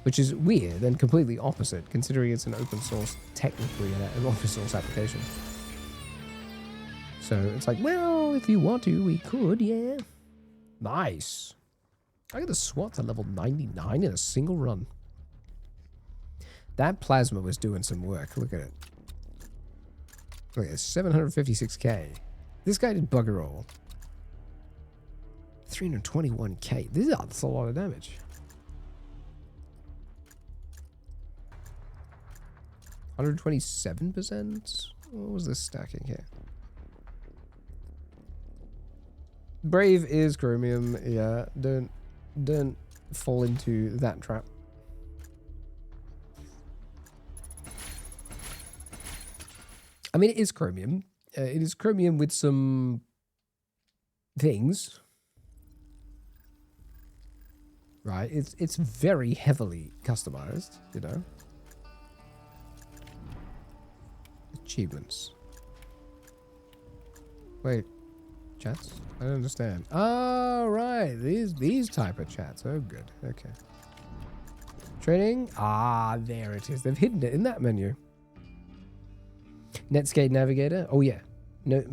Which is weird and completely opposite, considering it's an open source, technically an open source application. So it's like, well, if you want to, we could, yeah. Nice. I got the SWAT to level 99 in a single run. That plasma was doing some work. Look at it. Look at it, 756k. This guy did bugger all. 321k. That's a lot of damage. 127%? What was this stacking here? Brave is chromium. Yeah, don't fall into that trap. I mean, it is chromium. It is chromium with some things. Right? It's very heavily customized, you know. Achievements. Wait, chats? I don't understand. Oh, right. These type of chats. Oh, good. Okay. Training. Ah, there it is. They've hidden it in that menu. Netscape Navigator. Oh, yeah. No,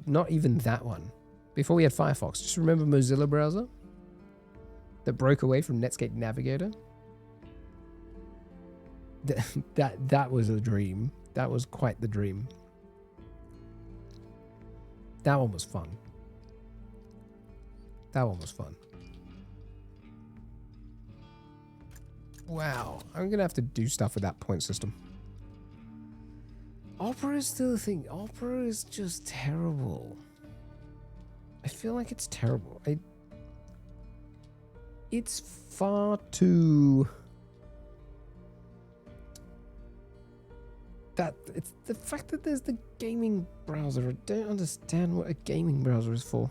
not even that one. Before we had Firefox. Just remember Mozilla browser that broke away from Netscape Navigator. That was a dream. That was quite the dream. That one was fun. That one was fun. Wow. I'm going to have to do stuff with that point system. Opera is still a thing. Opera is just terrible. I feel like it's terrible. It's far too... It's the fact that there's the gaming browser. I don't understand what a gaming browser is for.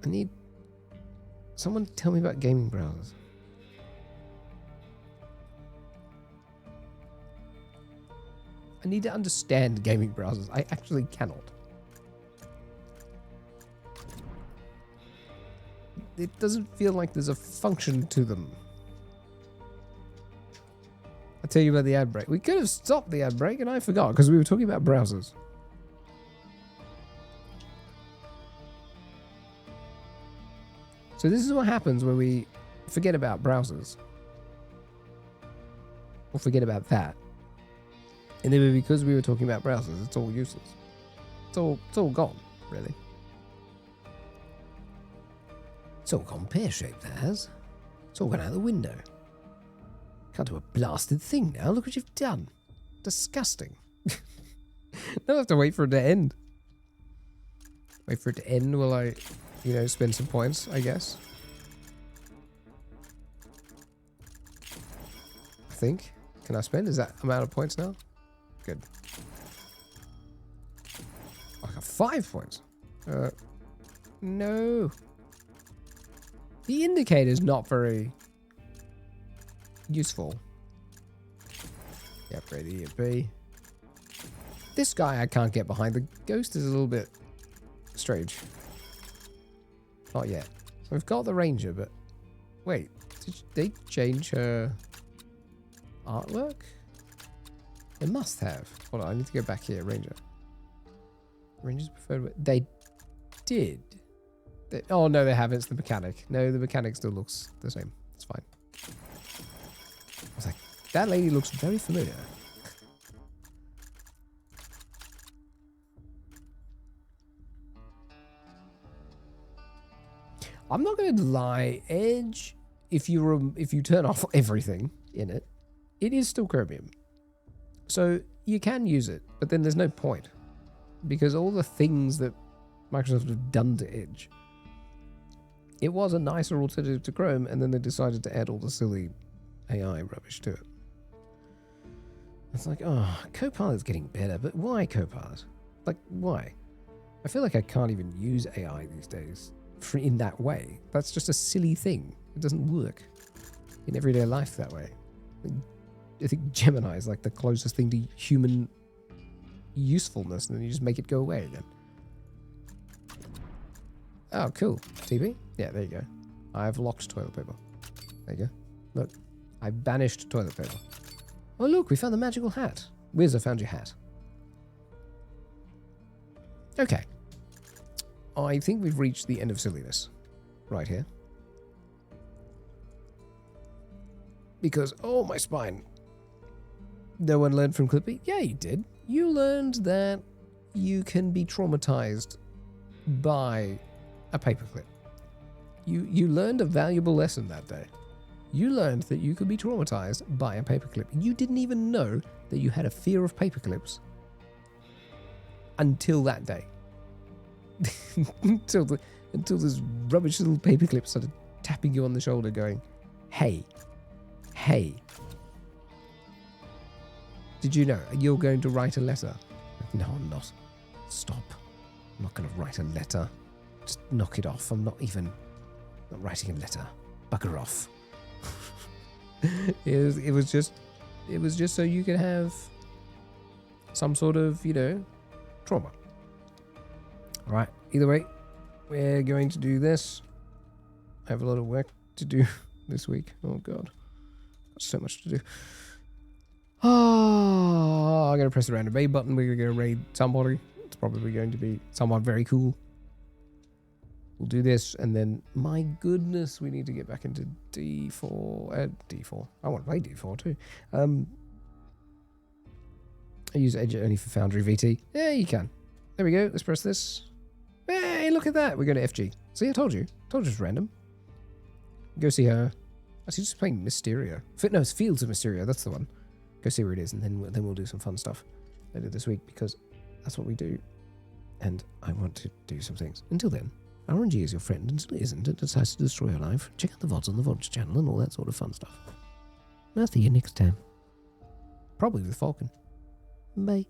I need someone to tell me about gaming browsers. I need to understand gaming browsers. I actually cannot. It doesn't feel like there's a function to them. I'll tell you about the ad break. We could have stopped the ad break and I forgot because we were talking about browsers. So this is what happens when we forget about browsers. Or forget about that. And then because we were talking about browsers, it's all useless. It's all gone, really. It's all gone pear-shaped, that has. It's all gone out the window. Can't do a blasted thing now. Look what you've done. Disgusting. Now I have to wait for it to end. Wait for it to end while I, you know, spend some points, I guess. I think. Can I spend? Is that amount of points now? Good. I got 5 points. No. The indicator's not very useful. Yeah, upgrade the EMP. This guy I can't get behind. The ghost is a little bit strange. Not yet. We've got the ranger, but wait, did they change her artwork? They must have. Hold on, I need to go back here. Ranger. Ranger's preferred. They did. Oh no, they haven't. It's the mechanic. No, the mechanic still looks the same. It's fine. I was like, that lady looks very familiar. I'm not going to lie. Edge, if you turn off everything in it, it is still chromium. So you can use it, but then there's no point because all the things that Microsoft have done to Edge, it was a nicer alternative to Chrome, and then they decided to add all the silly AI rubbish to it. It's like, oh, Copilot's getting better, but why Copilot? Like, why? I feel like I can't even use AI these days in that way. That's just a silly thing. It doesn't work in everyday life that way. I think Gemini is like the closest thing to human usefulness, and then you just make it go away again. Oh, cool. TP? Yeah, there you go. I've locked toilet paper. There you go. Look, I banished toilet paper. Oh, look, we found the magical hat. Wiz, I found your hat. Okay. I think we've reached the end of silliness right here. Because, oh, my spine. No one learned from Clippy? Yeah, you did. You learned that you can be traumatized by a paperclip. You learned a valuable lesson that day. You learned that you could be traumatized by a paperclip. You didn't even know that you had a fear of paperclips until that day. until this rubbish little paperclip started tapping you on the shoulder going, hey, did you know you're going to write a letter? No, I'm not. Stop. I'm not going to write a letter. Just knock it off. I'm not writing a letter. Bugger off. It was just so you could have some sort of, trauma. All right. Either way, we're going to do this. I have a lot of work to do this week. Oh God, so much to do. Oh, I'm gonna press the random A button. We're gonna go raid somebody. It's probably going to be someone very cool. We'll do this, and then, my goodness, we need to get back into D4. D4. I want to play D4 too. I use Edge only for Foundry VT. Yeah, you can. There we go. Let's press this. Hey, look at that. We're going to FG. See, I told you. Told you it's random. Go see her. Actually, just playing Mysterio. No, it's Fields of Mysterio. That's the one. Go see where it is, and then we'll do some fun stuff later this week, because that's what we do. And I want to do some things. Until then, RNG is your friend until it isn't. It decides to destroy your life. Check out the VODs on the VODs channel and all that sort of fun stuff. I'll see you next time. Probably with Falcon. Bye.